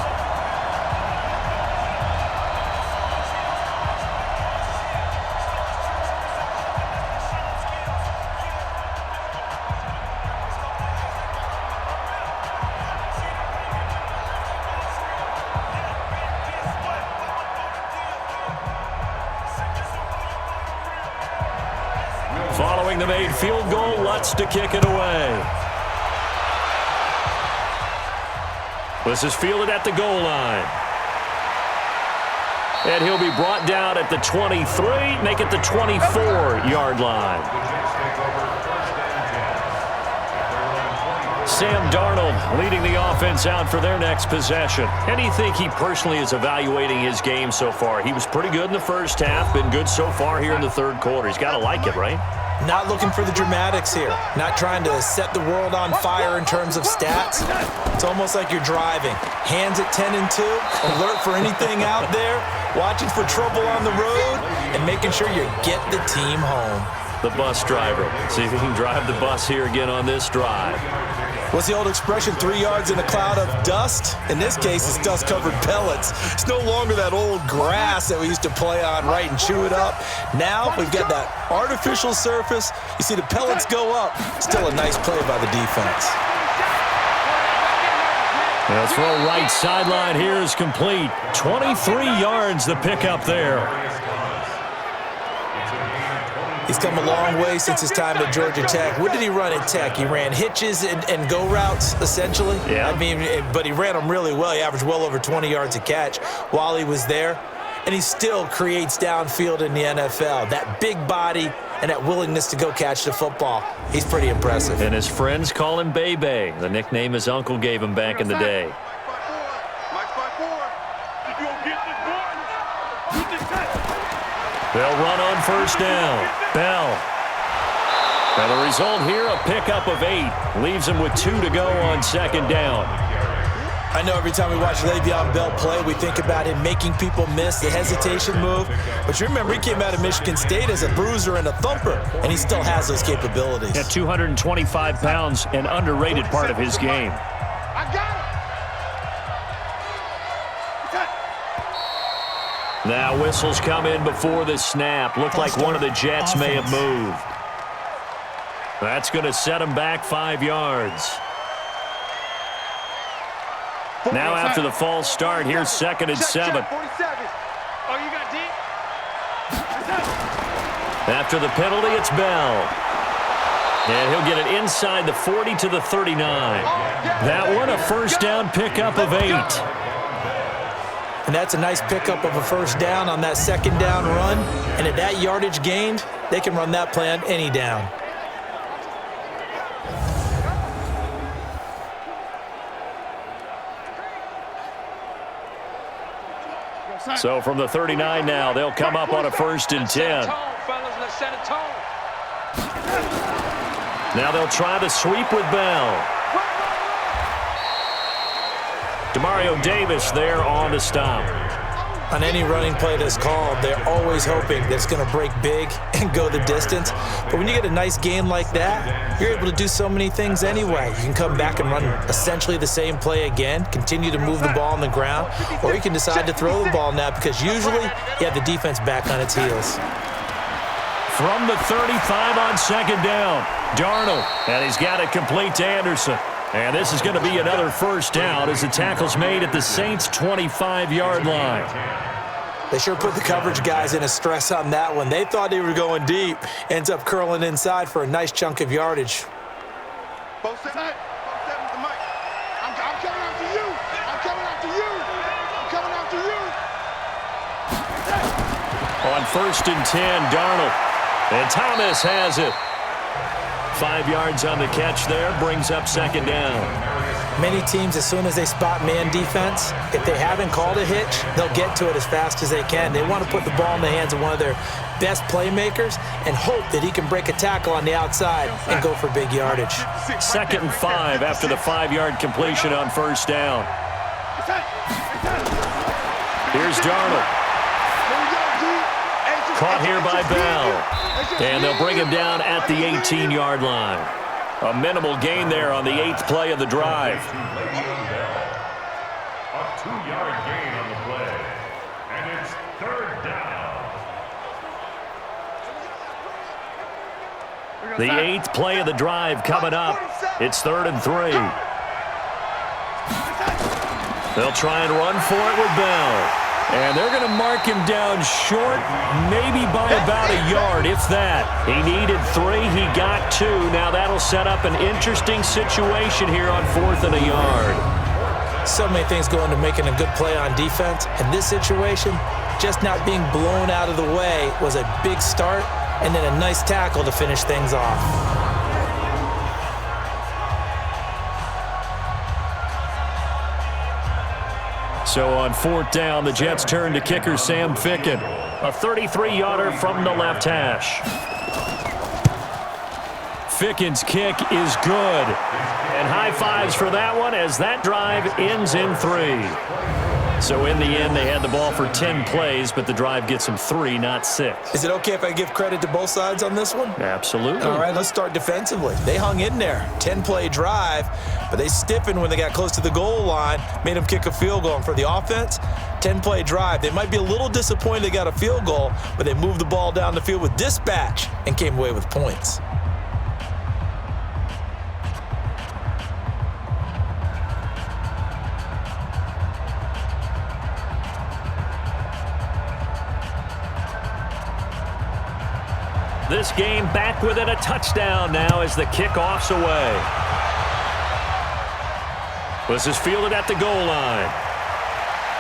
Speaker 2: Following the made field goal, Lutz to kick it away. This is fielded at the goal line. And he'll be brought down at the 23, make it the 24-yard line. Sam Darnold leading the offense out for their next possession. How do you think he personally is evaluating his game so far? He was pretty good in the first half, been good so far here in the third quarter. He's got to like it, right?
Speaker 3: Not looking for the dramatics here. Not trying to set the world on fire in terms of stats. It's almost like you're driving. Hands at 10 and 2, alert for anything out there, watching for trouble on the road, and making sure you get the team home.
Speaker 2: The bus driver. See if he can drive the bus here again on this drive.
Speaker 3: What's the old expression, 3 yards in a cloud of dust? In this case, it's dust-covered pellets. It's no longer that old grass that we used to play on, right, and chew it up. Now we've got that artificial surface. You see the pellets go up. Still a nice play by the defense.
Speaker 2: The throw right sideline here is complete. 23 yards the pickup there.
Speaker 3: He's come a long way since his time at Georgia Tech. What did he run at Tech? He ran hitches and go routes, essentially.
Speaker 2: Yeah.
Speaker 3: I mean, but he ran them really well. He averaged well over 20 yards a catch while he was there. And he still creates downfield in the NFL. That big body and that willingness to go catch the football. He's pretty impressive.
Speaker 2: And his friends call him Bebe, the nickname his uncle gave him back in the day. They'll run on first down. Bell. And the result here, a pickup of 8. Leaves him with 2 to go on second down.
Speaker 3: I know every time we watch Le'Veon Bell play, we think about him making people miss the hesitation move. But you remember, he came out of Michigan State as a bruiser and a thumper, and he still has those capabilities.
Speaker 2: At 225 pounds, an underrated part of his game.
Speaker 4: I got it.
Speaker 2: Now whistles come in before the snap. Looked like one of the Jets may have moved. That's going to set him back 5 yards. Now after the false start, here's 2nd and 7.
Speaker 6: Oh, you got deep?
Speaker 2: After the penalty, it's Bell. And he'll get it inside the 40 to the 39. That one, a first down pickup of 8.
Speaker 3: And that's a nice pickup of a first down on that second down run. And at that yardage gained, they can run that play on any down.
Speaker 2: So from the 39 now, they'll come up on a 1st and 10.
Speaker 6: Let's set a tone.
Speaker 2: Now they'll try the sweep with Bell. Demario Davis there on the stop.
Speaker 3: On any running play that's called, they're always hoping that it's going to break big and go the distance. But when you get a nice gain like that, you're able to do so many things anyway. You can come back and run essentially the same play again, continue to move the ball on the ground, or you can decide to throw the ball now because usually you have the defense back on its heels.
Speaker 2: From the 35 on second down, Darnold, and he's got it complete to Anderson. And this is going to be another first down as the tackle's made at the Saints' 25-yard line.
Speaker 3: They sure put the coverage guys in a stress on that one. They thought they were going deep. Ends up curling inside for a nice chunk of yardage.
Speaker 4: Both sides. Both sides with the mic. I'm coming after you. I'm coming after you. I'm coming after you.
Speaker 2: On 1st and 10, Darnold. And Thomas has it. 5 yards on the catch there, brings up second down.
Speaker 3: Many teams, as soon as they spot man defense, if they haven't called a hitch, they'll get to it as fast as they can. They want to put the ball in the hands of one of their best playmakers and hope that he can break a tackle on the outside and go for big yardage.
Speaker 2: 2nd and 5 after the 5-yard completion on first down. Here's Darnold. Caught here by Bell. And they'll bring him down at the 18-yard line. A minimal gain there on the 8th play of the drive.
Speaker 5: A 2-yard gain on the play. And it's 3rd down.
Speaker 2: The 8th play of the drive coming up. It's 3rd and 3. They'll try and run for it with Bell. And they're going to mark him down short, maybe by about a yard, if that. He needed 3. He got 2. Now that'll set up an interesting situation here on 4th and a yard.
Speaker 3: So many things go into making a good play on defense. In this situation, just not being blown out of the way was a big start, and then a nice tackle to finish things off.
Speaker 2: So on 4th down, the Jets turn to kicker Sam Ficken. A 33-yarder from the left hash. Ficken's kick is good. And high fives for that one as that drive ends in 3. So in the end, they had the ball for 10 plays, but the drive gets them 3, not 6.
Speaker 3: Is it okay if I give credit to both sides on this one?
Speaker 2: Absolutely.
Speaker 3: All right, let's start defensively. They hung in there. 10-play drive, but they stiffened when they got close to the goal line, made them kick a field goal. And for the offense, 10-play drive. They might be a little disappointed they got a field goal, but they moved the ball down the field with dispatch and came away with points.
Speaker 2: This game back within a touchdown now as the kickoff's away. This is fielded at the goal line.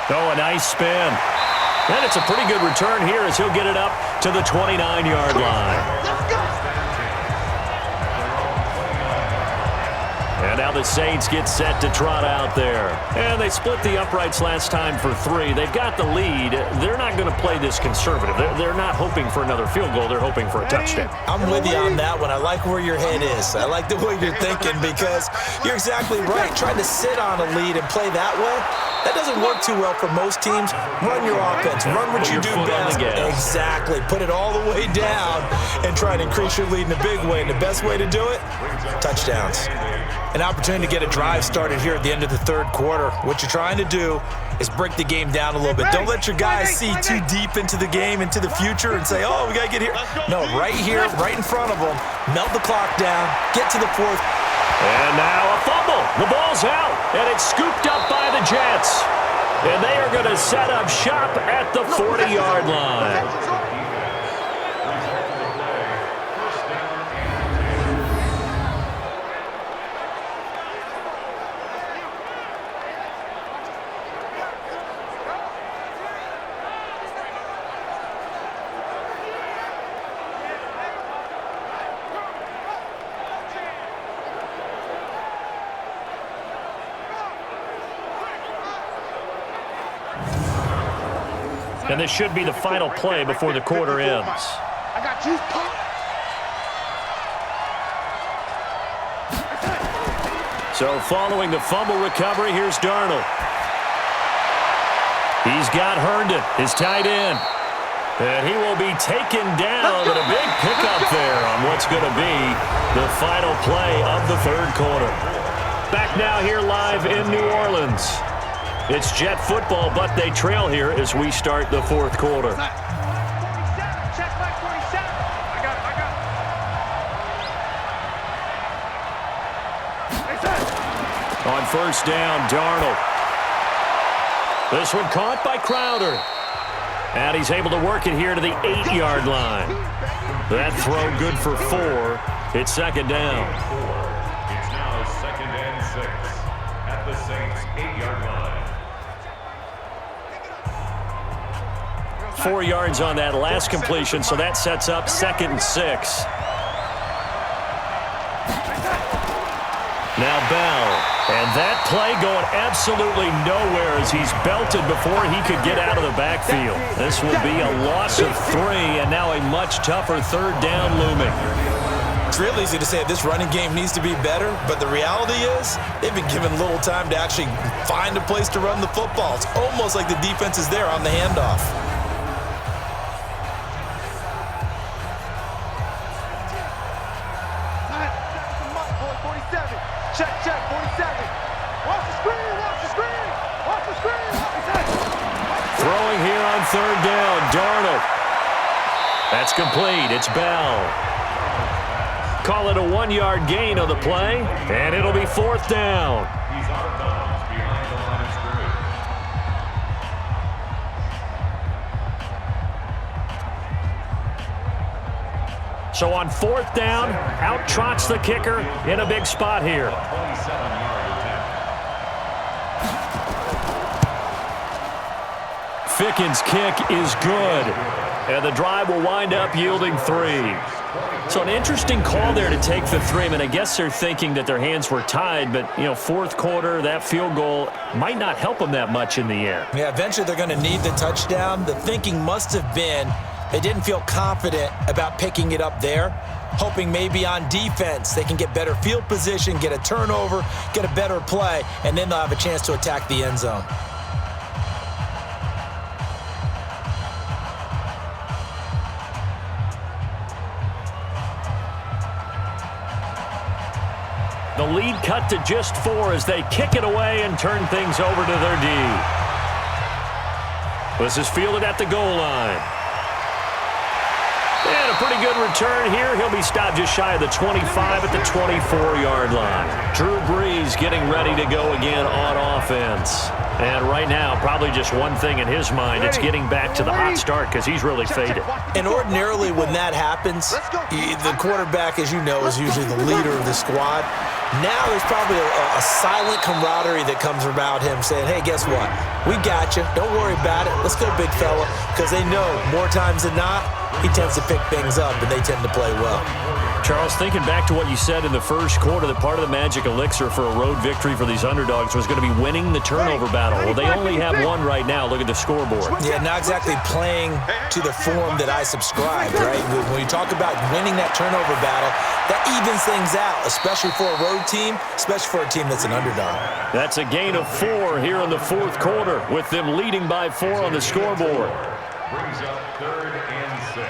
Speaker 2: Oh, a nice spin. And it's a pretty good return here as he'll get it up to the 29-yard line.
Speaker 4: Let's go.
Speaker 2: And now the Saints get set to trot out there. And they split the uprights last time for 3. They've got the lead. They're not going to play this conservative. They're not hoping for another field goal. They're hoping for a touchdown.
Speaker 3: I'm with you on that one. I like where your head is. I like the way you're thinking because you're exactly right. Trying to sit on a lead and play that way, that doesn't work too well for most teams. Run your offense. Run what you do best. Exactly. Put it all the way down and try to increase your lead in a big way. And the best way to do it, touchdowns. An opportunity to get a drive started here at the end of the third quarter. What you're trying to do is break the game down a little bit. Don't let your guys see too deep into the game, into the future, and say, oh, we got to get here. No, right here, right in front of them. Melt the clock down. Get to the fourth.
Speaker 2: And now a fumble. The ball's out, and it's scooped up by the Jets. And they are going to set up shop at the 40-yard line. And this should be the final play before the quarter ends.
Speaker 4: I got juice pump.
Speaker 2: So following the fumble recovery, here's Darnold. He's got Herndon, his tight end. And he will be taken down, but a big pickup there on what's going to be the final play of the third quarter. Back now here live in New Orleans. It's Jet football, but they trail here as we start the fourth quarter.
Speaker 4: 47. Check my 47. I got it.
Speaker 2: On first down, Darnold. This one caught by Crowder. And he's able to work it here to the 8-yard line. That throw good for 4. It's second down.
Speaker 5: It's now 2nd and 6 at the Saints' 8-yard line.
Speaker 2: 4 yards on that last completion, so that sets up 2nd and 6. Now Bell, and that play going absolutely nowhere as he's belted before he could get out of the backfield. This will be a loss of 3, and now a much tougher third down looming.
Speaker 3: It's real easy to say this running game needs to be better, but the reality is they've been given little time to actually find a place to run the football. It's almost like the defense is there on the handoff.
Speaker 4: Check, 47. Watch the screen, watch the screen, watch the screen.
Speaker 2: Throwing here on third down, Darnold. That's complete. It's Bell. Call it a 1-yard gain on the play, and it'll be 4th down.
Speaker 5: He's out of bounds behind the line of scrimmage.
Speaker 2: So on 4th down, out trots the kicker in a big spot here.
Speaker 5: 27-yard attempt.
Speaker 2: Ficken's kick is good, and the drive will wind up yielding 3. So an interesting call there to take the 3. I mean, I guess they're thinking that their hands were tied, but, you know, fourth quarter, that field goal might not help them that much in the end.
Speaker 3: Yeah, eventually they're going to need the touchdown. The thinking must have been they didn't feel confident about picking it up there, hoping maybe on defense they can get better field position, get a turnover, get a better play, and then they'll have a chance to attack the end zone.
Speaker 2: The lead cut to just 4 as they kick it away and turn things over to their D. This is fielded at the goal line. And a pretty good return here. He'll be stopped just shy of the 25 at the 24-yard line. Drew Brees getting ready to go again on offense. And right now, probably just one thing in his mind. It's getting back to the hot start because he's really faded.
Speaker 3: And ordinarily when that happens, the quarterback, as you know, is usually the leader of the squad. Now there's probably a silent camaraderie that comes about him saying, hey, guess what? We got you. Don't worry about it. Let's go, big fella. Because they know more times than not, he tends to pick things up, and they tend to play well.
Speaker 2: Charles, thinking back to what you said in the first quarter, that part of the magic elixir for a road victory for these underdogs was going to be winning the turnover battle. Well, they only have one right now. Look at the scoreboard.
Speaker 3: Yeah, not exactly playing to the form that I subscribed, right? When you talk about winning that turnover battle, that evens things out, especially for a road team, especially for a team that's an underdog.
Speaker 2: That's a gain of 4 here in the fourth quarter, with them leading by 4 on the scoreboard.
Speaker 5: Brings up 3rd and 6.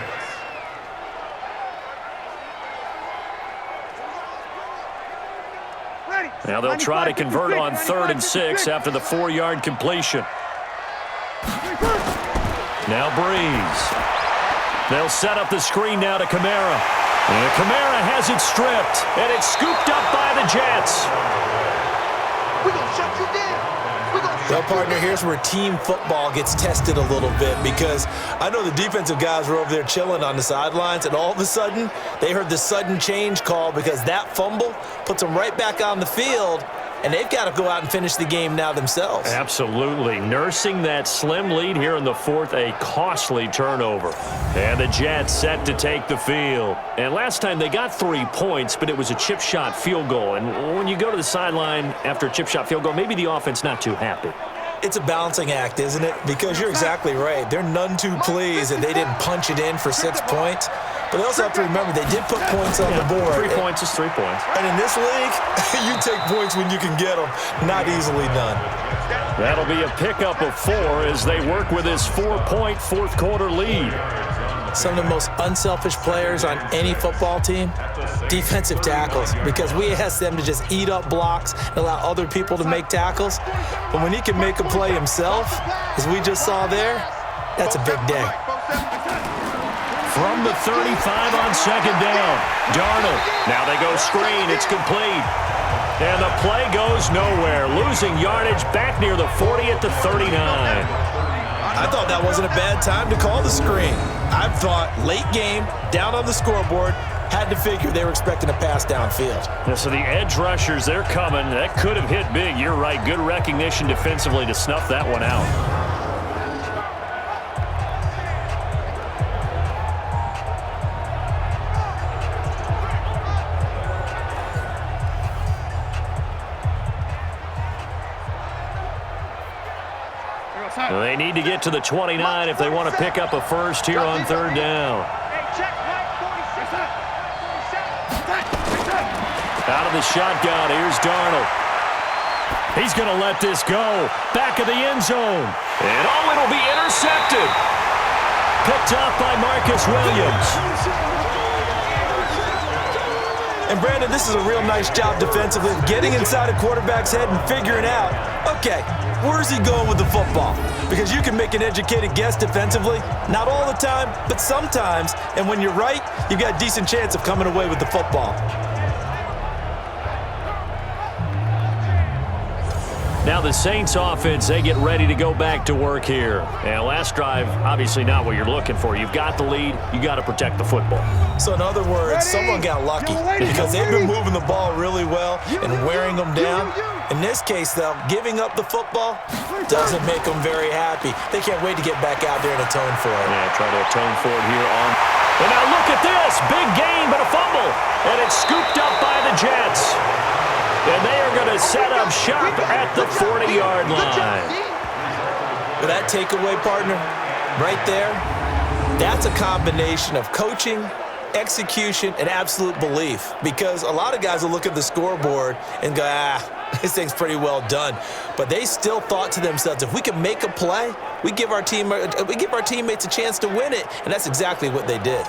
Speaker 2: Now they'll try to convert on 3rd and 6 after the 4-yard completion. Now Brees. They'll set up the screen now to Kamara. And Kamara has it stripped, and it's scooped up by the Jets.
Speaker 4: We're going to shut you down.
Speaker 3: Well, partner, here's where team football gets tested a little bit, because I know the defensive guys were over there chilling on the sidelines, and all of a sudden, they heard the sudden change call because that fumble puts them right back on the field, and they've got to go out and finish the game now themselves.
Speaker 2: Absolutely. Nursing that slim lead here in the fourth, a costly turnover. And the Jets set to take the field. And last time they got 3 points, but it was a chip shot field goal. And when you go to the sideline after a chip shot field goal, maybe the offense not too happy.
Speaker 3: It's a balancing act, isn't it? Because you're exactly right. They're none too pleased that they didn't punch it in for 6 points. But they also have to remember they did put points on the board.
Speaker 2: 3 points is 3 points.
Speaker 3: And in this league, you take points when you can get them. Not easily done.
Speaker 2: That'll be a pickup of 4 as they work with this 4-point fourth quarter lead.
Speaker 3: Some of the most unselfish players on any football team, defensive tackles, because we ask them to just eat up blocks and allow other people to make tackles. But when he can make a play himself, as we just saw there, that's a big day.
Speaker 2: From the 35 on second down, Darnold. Now they go screen. It's complete. And the play goes nowhere. Losing yardage back near the 40 at the 39.
Speaker 3: I thought that wasn't a bad time to call the screen. I thought late game, down on the scoreboard, had to figure they were expecting a pass downfield.
Speaker 2: Yeah, so the edge rushers, they're coming. That could have hit big. You're right. Good recognition defensively to snuff that one out. They need to get to the 29 if they want to pick up a first here on third down. Out of the shotgun, here's Darnold. He's going to let this go. Back of the end zone. And oh, it'll be intercepted. Picked up by Marcus Williams.
Speaker 3: And Brandon, this is a real nice job defensively, getting inside a quarterback's head and figuring out, okay, where's he going with the football? Because you can make an educated guess defensively, not all the time, but sometimes. And when you're right, you've got a decent chance of coming away with the football.
Speaker 2: Now the Saints offense, they get ready to go back to work here. And last drive, obviously not what you're looking for. You've got the lead. You got to protect the football.
Speaker 3: So in other words, someone got lucky because they've been moving the ball really well and wearing them down. In this case, though, giving up the football doesn't make them very happy. They can't wait to get back out there and atone for it.
Speaker 2: Yeah, try to atone for it here on. And now look at this. Big gain, but a fumble. And it's scooped up by the Jets. And they are going to set up shop at the 40-yard line.
Speaker 3: Well, that takeaway, partner, right there, that's a combination of coaching, execution, and absolute belief. Because a lot of guys will look at the scoreboard and go, this thing's pretty well done. But they still thought to themselves, if we can make a play, we give our teammates a chance to win it. And that's exactly what they did.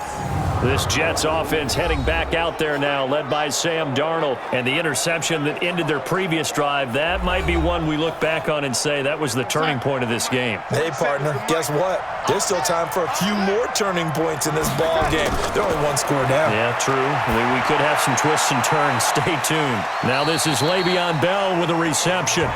Speaker 2: This Jets offense heading back out there now, led by Sam Darnold. And the interception that ended their previous drive, that might be one we look back on and say that was the turning point of this game.
Speaker 3: Hey, partner, guess what? There's still time for a few more turning points in this ball game. They're only one score down.
Speaker 2: Yeah, true. We could have some twists and turns. Stay tuned. Now this is Le'Veon Bell with a reception.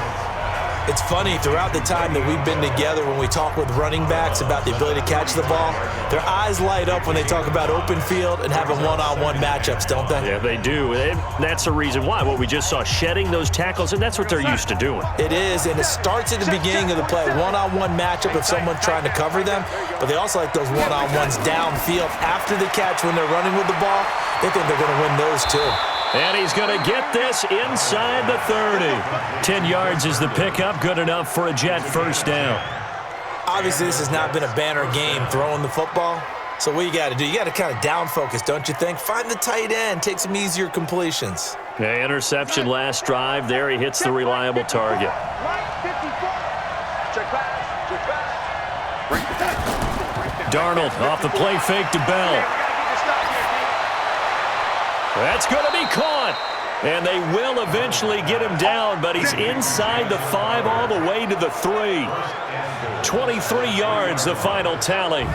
Speaker 3: It's funny, throughout the time that we've been together, when we talk with running backs about the ability to catch the ball, their eyes light up when they talk about open field and having one-on-one matchups, don't they?
Speaker 2: Yeah, they do. And that's the reason why. What we just saw, shedding those tackles, and that's what they're used to doing.
Speaker 3: It is, and it starts at the beginning of the play. One-on-one matchup if someone's trying to cover them, but they also like those one-on-ones downfield after the catch when they're running with the ball. They think they're going to win those too.
Speaker 2: And he's going to get this inside the 30. 10 yards is the pickup, good enough for a Jet first down.
Speaker 3: Obviously, this has not been a banner game throwing the football. So what you got to do, you got to kind of down focus, don't you think? Find the tight end, take some easier completions.
Speaker 2: Yeah, interception last drive. There he hits the reliable target. Darnold off the play fake to Bell. That's going to be caught. And they will eventually get him down, but he's inside the 5 all the way to the 3. 23 yards, the final tally.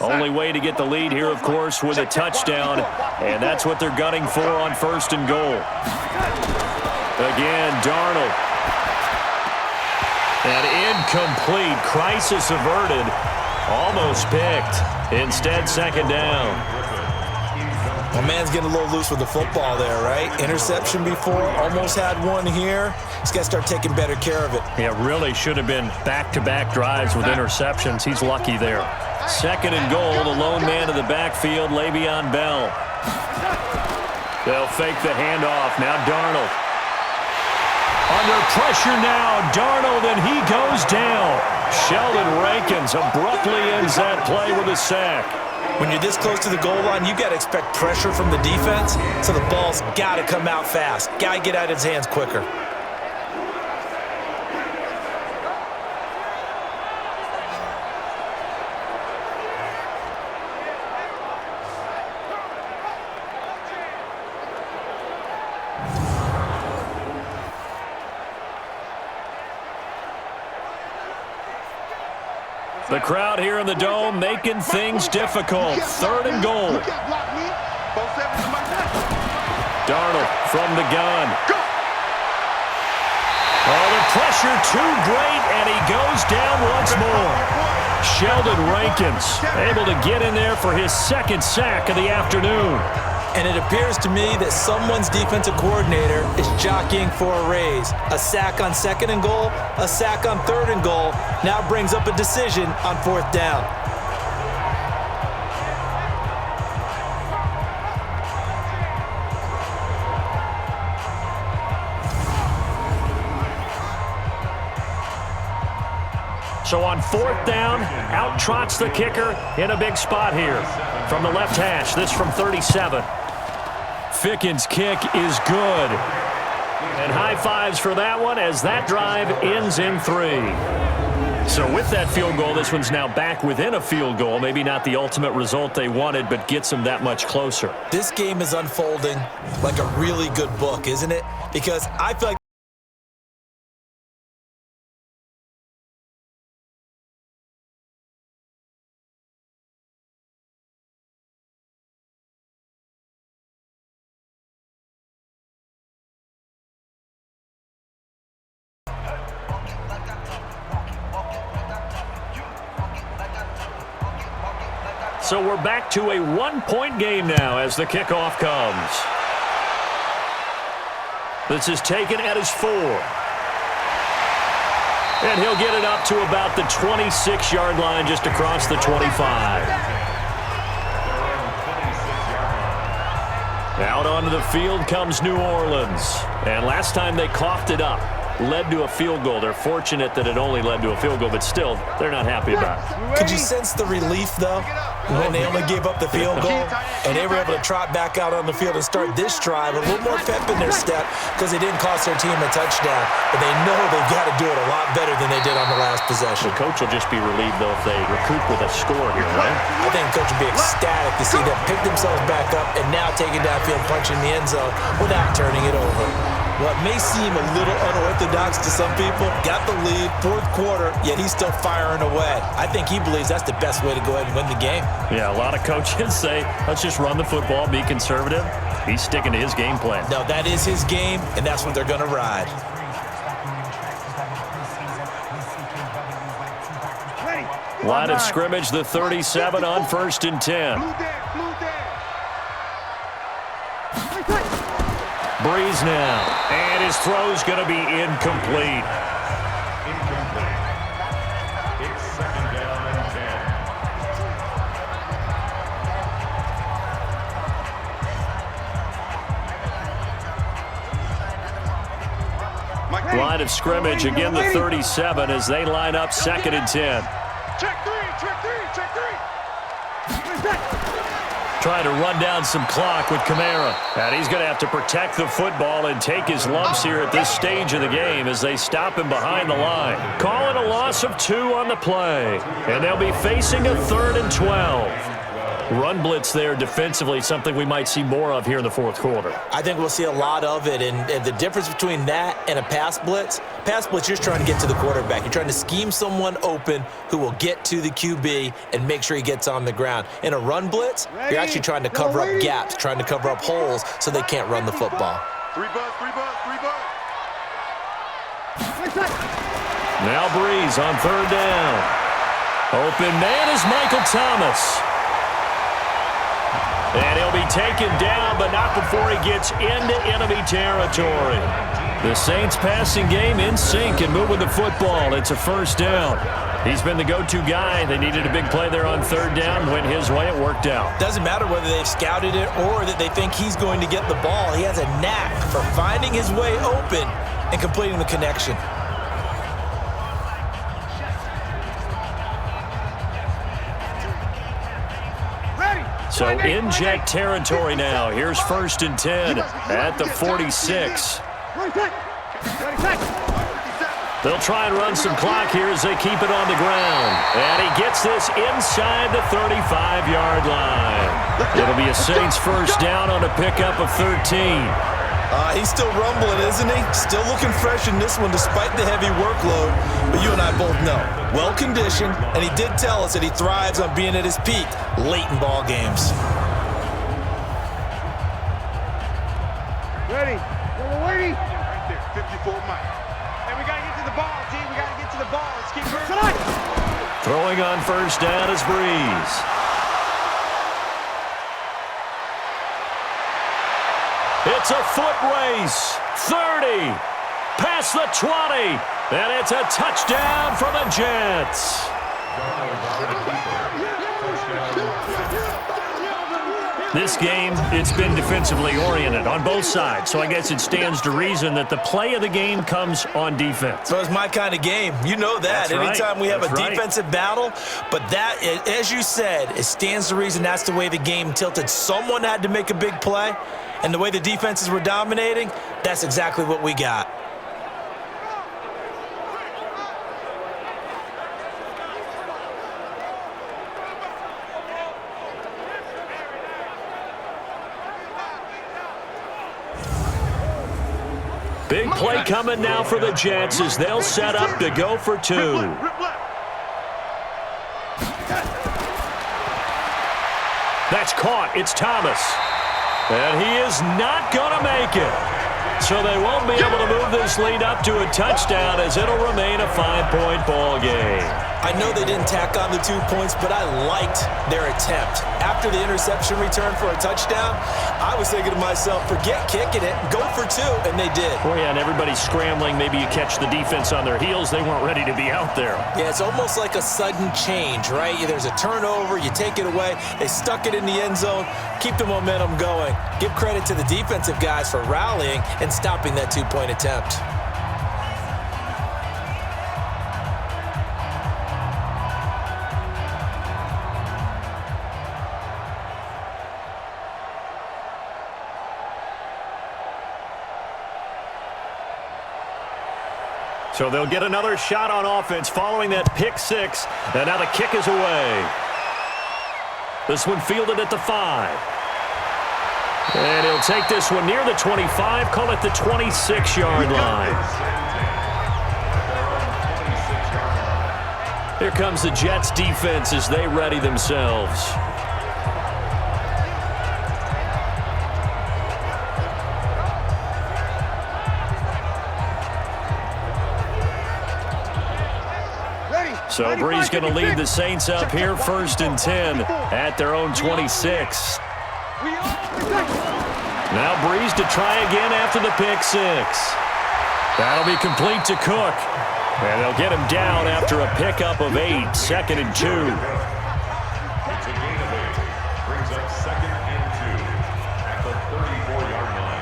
Speaker 2: Only way to get the lead here, of course, with a touchdown, and that's what they're gunning for on 1st and goal. Again, Darnold. And incomplete. Crisis averted. Almost picked. Instead, 2nd down.
Speaker 3: Well, man's getting a little loose with the football there, right? Interception before, almost had one here. He's got to start taking better care of it.
Speaker 2: Yeah, really should have been back-to-back drives with interceptions. He's lucky there. 2nd and goal, the lone man in the backfield, Le'Veon Bell. They'll fake the handoff. Now Darnold. Under pressure now, Darnold, and he goes down. Sheldon Rankins abruptly ends that play with a sack.
Speaker 3: When you're this close to the goal line, you got to expect pressure from the defense, so the ball's got to come out fast. Got to get out of his hands quicker.
Speaker 2: The crowd here in the Dome making things difficult. 3rd and goal. Darnold from the gun. Oh, the pressure too great, and he goes down once more. Sheldon Rankins able to get in there for his 2nd sack of the afternoon.
Speaker 3: And it appears to me that someone's defensive coordinator is jockeying for a raise. A sack on 2nd and goal, a sack on 3rd and goal, now brings up a decision on 4th down.
Speaker 2: So on 4th down, out trots the kicker in a big spot here. From the left hash, this from 37. Ficken's kick is good. And high fives for that one as that drive ends in 3. So with that field goal, this one's now back within a field goal. Maybe not the ultimate result they wanted, but gets them that much closer.
Speaker 3: This game is unfolding like a really good book, isn't it? Because I feel like
Speaker 2: so we're back to a 1-point game now as the kickoff comes. This is taken at his 4. And he'll get it up to about the 26-yard line just across the 25. Out onto the field comes New Orleans. And last time they coughed it up. led to a field goal. They're fortunate that it only led to a field goal, but still, they're not happy about it.
Speaker 3: Could you sense the relief, though, when they only gave up the field goal and they were able to trot back out on the field and start this drive with a little more pep in their step because they didn't cost their team a touchdown, but they know they've got to do it a lot better than they did on the last possession.
Speaker 2: The coach will just be relieved, though, if they recoup with a score here, right?
Speaker 3: I think the coach will be ecstatic to see them pick themselves back up and now take it downfield, punching the end zone without turning it over. What may seem a little unorthodox to some people, got the lead, fourth quarter, yet he's still firing away. I think he believes that's the best way to go ahead and win the game.
Speaker 2: Yeah, a lot of coaches say, let's just run the football, be conservative. He's sticking to his game plan.
Speaker 3: No, that is his game, and that's what they're going to ride.
Speaker 2: Line of scrimmage, the 37 on 1st and 10. Breeze now, and his throw's going to be incomplete.
Speaker 5: Incomplete. It's 2nd down and 10.
Speaker 2: Line of scrimmage, again the 37 as they line up 2nd and 10.
Speaker 6: Check three.
Speaker 2: Trying to run down some clock with Kamara. And he's going to have to protect the football and take his lumps here at this stage of the game as they stop him behind the line. Call it a loss of 2 on the play. And they'll be facing a 3rd and 12. Run blitz there defensively, something we might see more of here in the fourth quarter.
Speaker 3: I think we'll see a lot of it, and the difference between that and a pass blitz, you're just trying to get to the quarterback. You're trying to scheme someone open who will get to the QB and make sure he gets on the ground. In a run blitz, you're actually trying to cover up gaps, trying to cover up holes so they can't run the football.
Speaker 4: Three buzz.
Speaker 2: Now Breeze on 3rd down. Open man is Michael Thomas. And he'll be taken down, but not before he gets into enemy territory. The Saints passing game in sync and moving the football. It's a 1st down. He's been the go-to guy. They needed a big play there on 3rd down. Went his way. It worked out.
Speaker 3: Doesn't matter whether they've scouted it or that they think he's going to get the ball. He has a knack for finding his way open and completing the connection.
Speaker 2: So inject territory now. Here's 1st and 10 at the 46. They'll try and run some clock here as they keep it on the ground. And he gets this inside the 35-yard line. It'll be a Saints 1st down on a pickup of 13.
Speaker 3: He's still rumbling, isn't he? Still looking fresh in this one despite the heavy workload. But you and I both know, well-conditioned, and he did tell us that he thrives on being at his peak late in ball games.
Speaker 4: Ready. Right there, 54 Mike.
Speaker 6: Hey, we got to get to the ball, G. We got to get to the ball. Let's keep moving.
Speaker 2: Throwing on 1st down is Breeze. It's a foot race. 30. Past the 20. And it's a touchdown for the Jets. This game, it's been defensively oriented on both sides, so I guess it stands to reason that the play of the game comes on defense.
Speaker 3: So it's my kind of game. You know that.
Speaker 2: That's right.
Speaker 3: Anytime we have
Speaker 2: That's
Speaker 3: a
Speaker 2: right.
Speaker 3: defensive battle, but that, as you said, it stands to reason that's the way the game tilted. Someone had to make a big play, and the way the defenses were dominating, that's exactly what we got.
Speaker 2: Big play coming now for the Jets as they'll set up to go for 2. That's caught. It's Thomas. And he is not going to make it. So they won't be able to move this lead up to a touchdown as it'll remain a 5-point ball game.
Speaker 3: I know they didn't tack on the 2 points, but I liked their attempt. After the interception return for a touchdown, I was thinking to myself, forget kicking it, go for 2, and they did.
Speaker 2: Well, yeah, and everybody's scrambling. Maybe you catch the defense on their heels. They weren't ready to be out there.
Speaker 3: Yeah, it's almost like a sudden change, right? There's a turnover, you take it away, they stuck it in the end zone, keep the momentum going. Give credit to the defensive guys for rallying and stopping that 2-point attempt.
Speaker 2: So they'll get another shot on offense following that pick six. And now the kick is away. This one fielded at the 5. And he'll take this one near the 25, call it the 26-yard line. Here comes the Jets defense as they ready themselves. So Brees going to lead the Saints up here, 1st and 10 at their own 26. Now Brees to try again after the pick six. That'll be complete to Cook. And they'll get him down after a pickup of 8, 2nd and 2.
Speaker 5: It's a gain of 8. Brings up 2nd and 2 at the 34-yard line.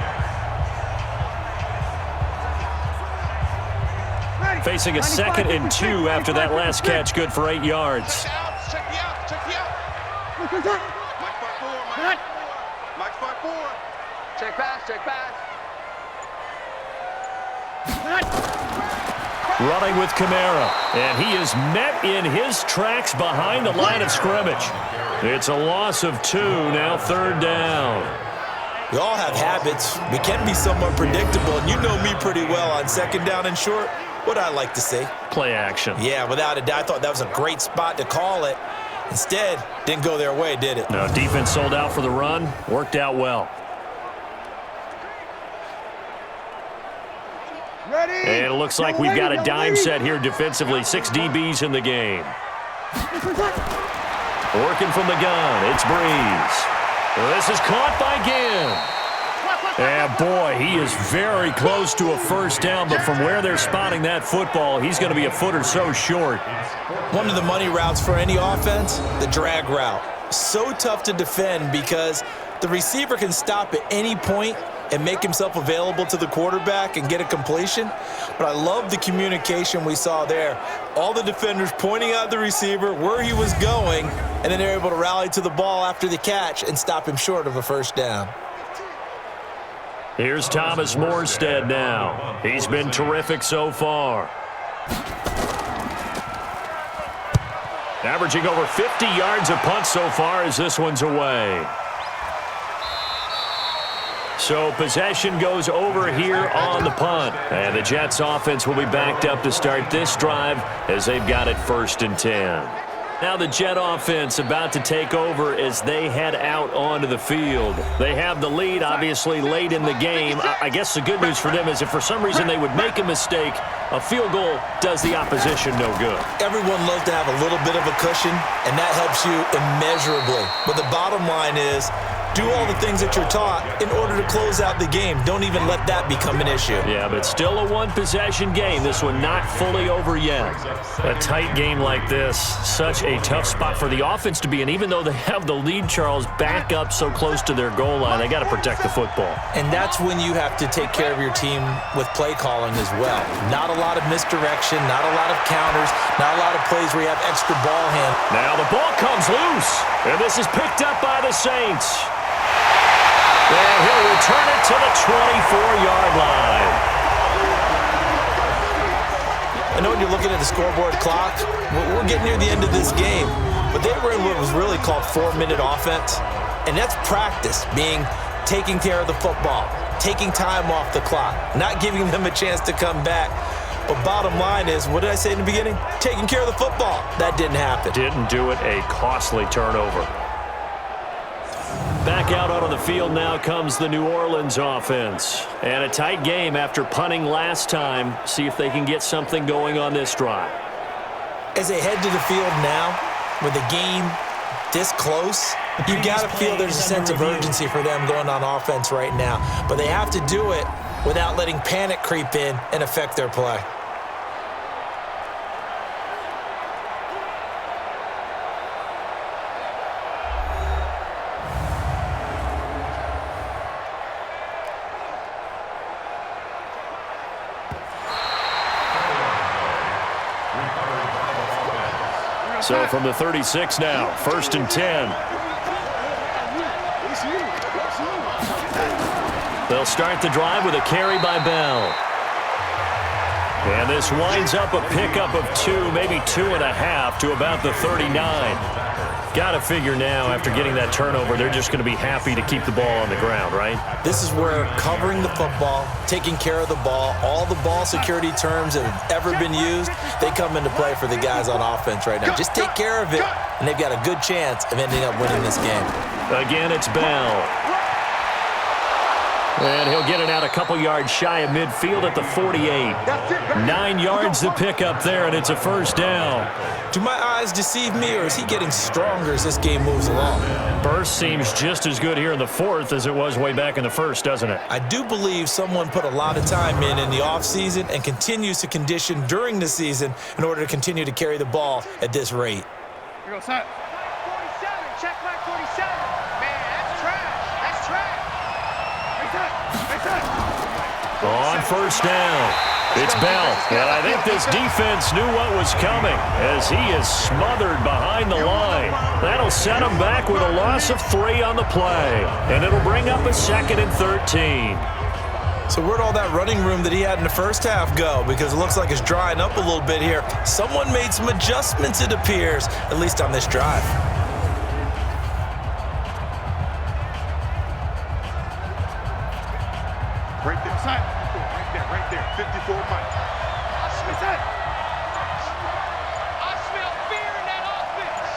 Speaker 2: Facing a 2nd and 2 after that last catch, good for 8 yards.
Speaker 6: Check me out. Mike 5-4. Check pass.
Speaker 2: Running with Kamara, and he is met in his tracks behind the line of scrimmage. It's a loss of 2, now 3rd down.
Speaker 3: We all have habits. We can be somewhat predictable, and you know me pretty well on 2nd down and short. What I like to say?
Speaker 2: Play action.
Speaker 3: Yeah, without a doubt. I thought that was a great spot to call it. Instead, didn't go their way, did it?
Speaker 2: No, defense sold out for the run. Worked out well.
Speaker 4: Ready?
Speaker 2: And it looks like we've got a dime set here defensively. 6 DBs in the game. Working from the gun, it's Brees. This is caught by Ginn. And boy, he is very close to a 1st down, but from where they're spotting that football, he's going to be a foot or so short.
Speaker 3: One of the money routes for any offense, the drag route. So tough to defend because the receiver can stop at any point and make himself available to the quarterback and get a completion. But I love the communication we saw there. All the defenders pointing out the receiver, where he was going, and then they're able to rally to the ball after the catch and stop him short of a 1st down.
Speaker 2: Here's Thomas Morstead now. He's been terrific so far. Averaging over 50 yards a punt so far as this one's away. So possession goes over here on the punt. And the Jets offense will be backed up to start this drive as they've got it 1st and 10. Now the Jet offense about to take over as they head out onto the field. They have the lead, obviously, late in the game. I guess the good news for them is if for some reason they would make a mistake, a field goal does the opposition no good.
Speaker 3: Everyone loves to have a little bit of a cushion, and that helps you immeasurably. But the bottom line is, do all the things that you're taught in order to close out the game. Don't even let that become an issue.
Speaker 2: Yeah, but still a 1-possession game. This one not fully over yet. A tight game like this, such a tough spot for the offense to be in. Even though they have the lead, Charles, back up so close to their goal line, they got to protect the football.
Speaker 3: And that's when you have to take care of your team with play calling as well. Not a lot of misdirection, not a lot of counters, not a lot of plays where you have extra ball hand.
Speaker 2: Now the ball comes loose, and this is picked up by the Saints. And he'll return it to the 24-yard line.
Speaker 3: I know when you're looking at the scoreboard clock, we're getting near the end of this game, but they were in what was really called 4-minute offense, and that's practice, being taking care of the football, taking time off the clock, not giving them a chance to come back. But bottom line is, what did I say in the beginning? Taking care of the football. That didn't happen.
Speaker 2: Didn't do it, a costly turnover. Back out onto the field now comes the New Orleans offense. And a tight game after punting last time. See if they can get something going on this drive.
Speaker 3: As they head to the field now, with the game this close, you got to feel there's a sense of urgency for them going on offense right now. But they have to do it without letting panic creep in and affect their play.
Speaker 2: So from the 36 now, 1st and 10. They'll start the drive with a carry by Bell. And this winds up a pickup of 2, maybe 2.5 to about the 39. Got to figure now, after getting that turnover, they're just going to be happy to keep the ball on the ground, right?
Speaker 3: This is where covering the football, taking care of the ball, all the ball security terms that have ever been used, they come into play for the guys on offense right now. Just take care of it, and they've got a good chance of ending up winning this game.
Speaker 2: Again, it's Bell. And he'll get it out a couple yards shy of midfield at the 48. 9 yards to pick up there, and it's a first down.
Speaker 3: Do my eyes deceive me, or is he getting stronger as this game moves along?
Speaker 2: Burst seems just as good here in the fourth as it was way back in the first, doesn't it?
Speaker 3: I do believe someone put a lot of time in the offseason and continues to condition during the season in order to continue to carry the ball at this rate.
Speaker 6: Here goes, son. 47, check my 47. Man, that's trash. That's trash.
Speaker 2: On first down, it's Bell. And I think this defense knew what was coming as he is smothered behind the line. That'll set him back with a loss of 3 on the play. And it'll bring up a 2nd and 13.
Speaker 3: So where'd all that running room that he had in the first half go? Because it looks like it's drying up a little bit here. Someone made some adjustments, it appears, at least on this drive.
Speaker 4: Right there, son. Right there. 54 Mike.
Speaker 6: I smell fear in that offense.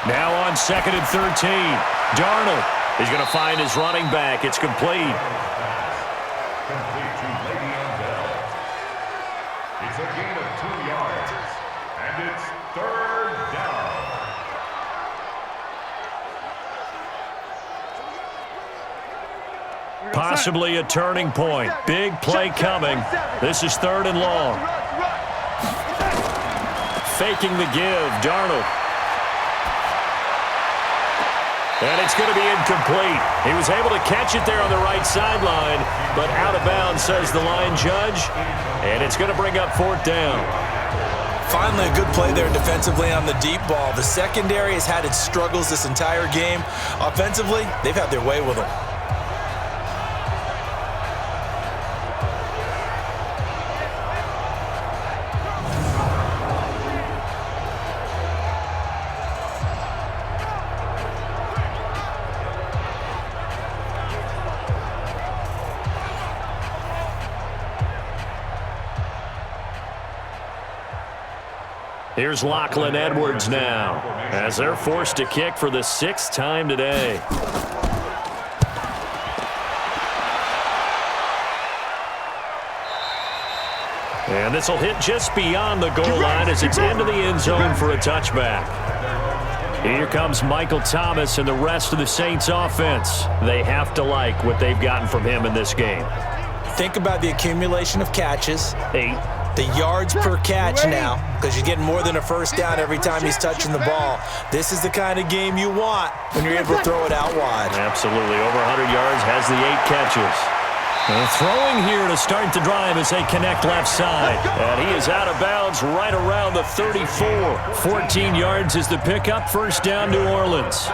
Speaker 2: Now on 2nd and 13. Darnold is going to find his running back. It's complete.
Speaker 5: Complete to Le'Veon Bell. It's a gain of 2 yards, and it's 3rd down.
Speaker 2: Possibly a turning point. Big play coming. This is 3rd and long. Faking the give, Darnold. And it's going to be incomplete. He was able to catch it there on the right sideline, but out of bounds, says the line judge. And it's going to bring up 4th down.
Speaker 3: Finally, a good play there defensively on the deep ball. The secondary has had its struggles this entire game. Offensively, they've had their way with them.
Speaker 2: Here's Lachlan Edwards now, as they're forced to kick for the 6th time today. And this will hit just beyond the goal line as it's into the end zone for a touchback. Here comes Michael Thomas and the rest of the Saints offense. They have to like what they've gotten from him in this game.
Speaker 3: Think about the accumulation of catches.
Speaker 2: 8.
Speaker 3: The yards per catch now, because you're getting more than a first down every time he's touching the ball. This is the kind of game you want when you're able to throw it out wide.
Speaker 2: Absolutely. Over 100 yards, has the 8 catches. And throwing here to start the drive as they connect left side. And he is out of bounds right around the 34. 14 yards is the pickup. First down, New Orleans.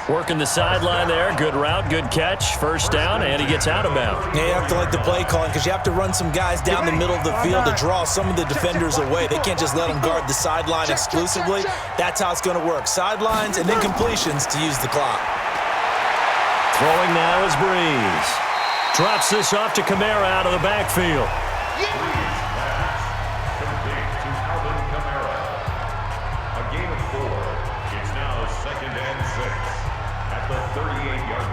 Speaker 2: Working the sideline there. Good route, good catch. First down, and he gets out of bounds.
Speaker 3: Yeah, you have to like the play calling because you have to run some guys down the middle of the field to draw some of the defenders away. They can't just let them guard the sideline exclusively. That's how it's going to work. Sidelines and then completions to use the clock.
Speaker 2: Throwing now is Breeze. Drops this off to Kamara out of the backfield.
Speaker 5: Complete to Alvin Kamara. A gain of 4. It's now 2nd and 6 at the 38-yard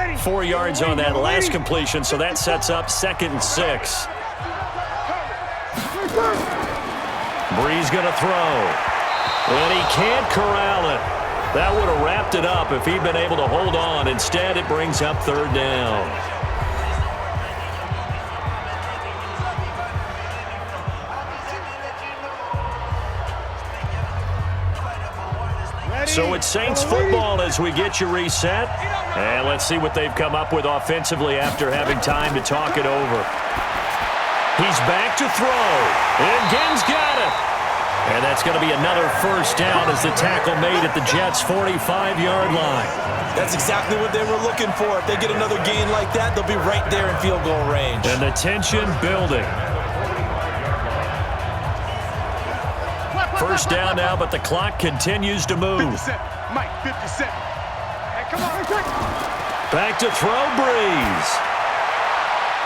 Speaker 5: line.
Speaker 2: 4 yards on that last completion, so that sets up 2nd and 6. Breeze going to throw. And he can't corral it. That would have wrapped it up if he'd been able to hold on. Instead, it brings up 3rd down. So it's Saints football as we get you reset. And let's see what they've come up with offensively after having time to talk it over. He's back to throw. And Ginn's got it. And that's going to be another first down as the tackle made at the Jets' 45-yard line.
Speaker 3: That's exactly what they were looking for. If they get another gain like that, they'll be right there in field goal range.
Speaker 2: And the tension building. First down now, but the clock continues to move.
Speaker 4: 57. Mike, 57. Hey, come on.
Speaker 2: Back to throw, Breeze.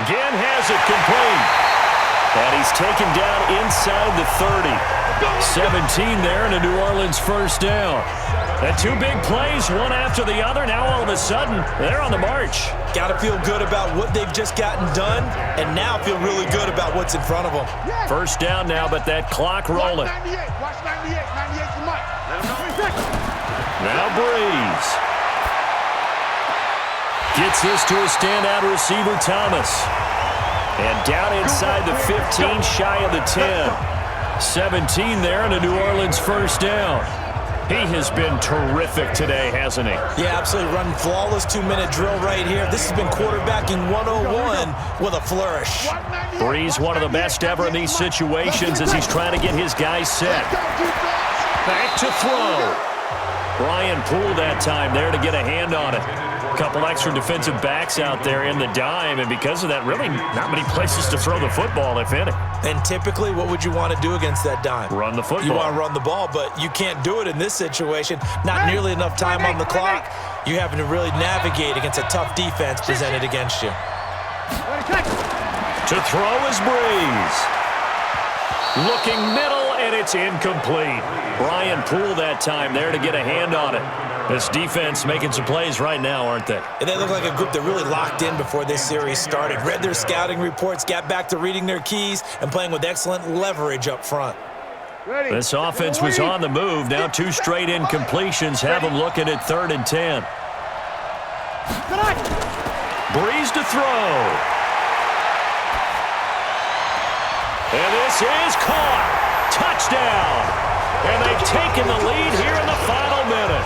Speaker 2: Again has it complete. And he's taken down inside the 30. 17 there and a New Orleans first down. And two big plays, one after the other. Now all of a sudden, they're on the march.
Speaker 3: Got to feel good about what they've just gotten done, and now feel really good about what's in front of them.
Speaker 2: First down now, but that clock rolling.
Speaker 4: Watch 98. Watch 98. 98 for Mike. Let him know.
Speaker 2: Now Breeze. Gets this to a standout receiver, Thomas. And down inside the 15, shy of the 10. 17 there and a New Orleans first down. He has been terrific today, hasn't he?
Speaker 3: Yeah, absolutely. Running flawless 2-minute drill right here. This has been quarterbacking 101 with a flourish.
Speaker 2: Breeze, one of the best ever in these situations as he's trying to get his guys set. Back to throw. Brian Poole that time there to get a hand on it. A couple extra defensive backs out there in the dime, and because of that, really not many places to throw the football, if any.
Speaker 3: And typically, what would you want to do against that dime?
Speaker 2: Run the football.
Speaker 3: You want to run the ball, but you can't do it in this situation. Not nearly enough time on the clock. You're having to really navigate against a tough defense presented against you.
Speaker 2: To throw is Breeze. Looking middle, and it's incomplete. Brian Poole that time there to get a hand on it. This defense making some plays right now, aren't they?
Speaker 3: And they look like a group that really locked in before this series started. Read their scouting reports, got back to reading their keys, and playing with excellent leverage up front.
Speaker 2: This offense was on the move. Now two straight incompletions have them looking at 3rd and 10. Breeze to throw. And this is caught. Touchdown. And they've taken the lead here in the final minute.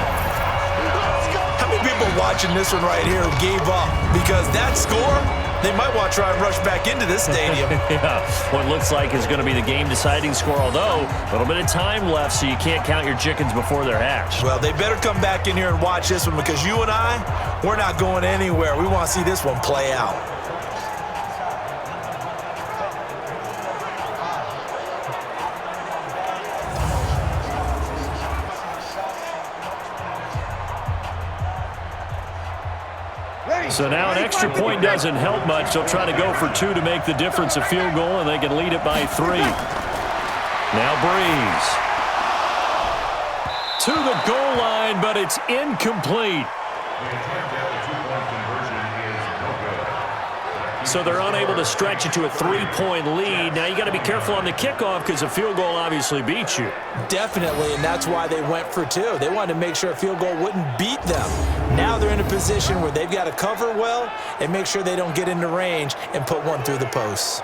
Speaker 3: How many people watching this one right here who gave up? Because that score, they might want to try and rush back into this stadium.
Speaker 2: Yeah, what looks like is going to be the game-deciding score, although a little bit of time left, so you can't count your chickens before they're hatched.
Speaker 3: Well, they better come back in here and watch this one because you and I, we're not going anywhere. We want to see this one play out.
Speaker 2: So now an extra point doesn't help much. They'll try to go for 2 to make the difference a field goal, and they can lead it by 3. Now Breeze. To the goal line, but it's incomplete. So they're unable to stretch it to a 3-point lead. Now you got to be careful on the kickoff because a field goal obviously beats you.
Speaker 3: Definitely, and that's why they went for 2. They wanted to make sure a field goal wouldn't beat them. Now they're in a position where they've got to cover well and make sure they don't get into range and put one through the posts.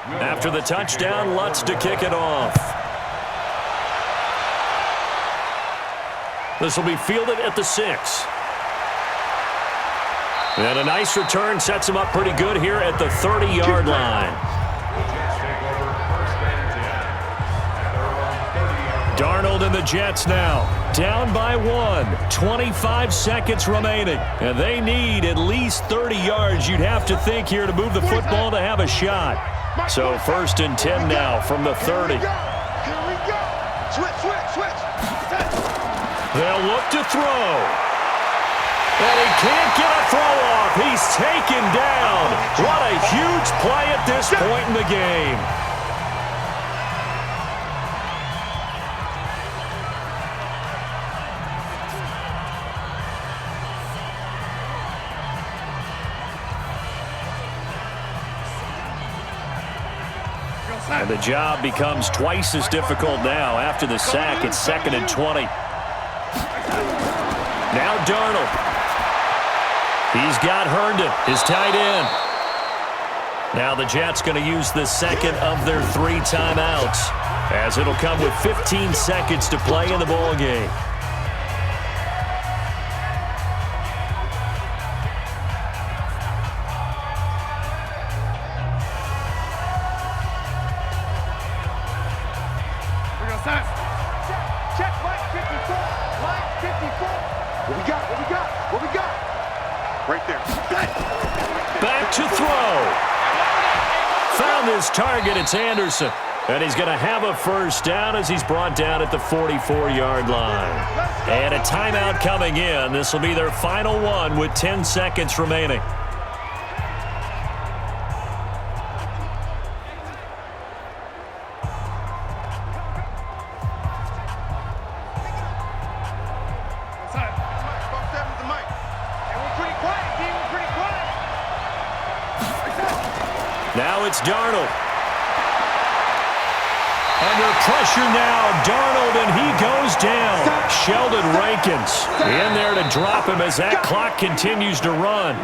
Speaker 2: After the touchdown, Lutz to kick it off. This will be fielded at the 6. And a nice return sets him up pretty good here at the 30-yard line. Darnold and the Jets now down by 1. 25 seconds remaining. And they need at least 30 yards, you'd have to think, here to move the football to have a shot. So 1st and 10 now from the 30.
Speaker 4: Here we go. Switch.
Speaker 2: They'll look to throw. And he can't get a throw off. He's taken down. What a huge play at this point in the game. And the job becomes twice as difficult now. After the sack, it's 2nd and 20. Now Darnold. He's got Herndon, his tight end. Now the Jets going to use the second of their 3 timeouts, as it'll come with 15 seconds to play in the ball game.
Speaker 4: Check, Mike 54. Mike 54. What we got? What we got? What we got? Right there.
Speaker 2: Back to throw. Found his target. It's Anderson. And he's going to have a first down as he's brought down at the 44-yard line. And a timeout coming in. This will be their final one with 10 seconds remaining. Now it's Darnold. Under pressure now, Darnold, and he goes down. Sheldon Rankins in there to drop him as that clock continues to run.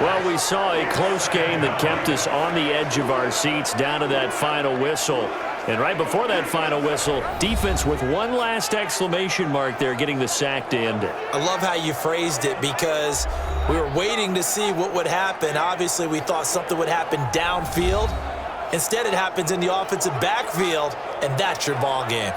Speaker 2: Well, we saw a close game that kept us on the edge of our seats down to that final whistle. And right before that final whistle, defense with one last exclamation mark there, getting the sack to end it.
Speaker 3: I love how you phrased it, because we were waiting to see what would happen. Obviously, we thought something would happen downfield. Instead, it happens in the offensive backfield, and that's your ball game.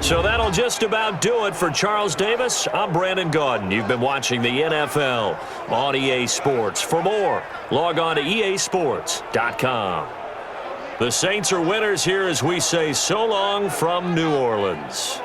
Speaker 2: So that'll just about do it for Charles Davis. I'm Brandon Gaudin. You've been watching the NFL on EA Sports. For more, log on to easports.com. The Saints are winners here as we say so long from New Orleans.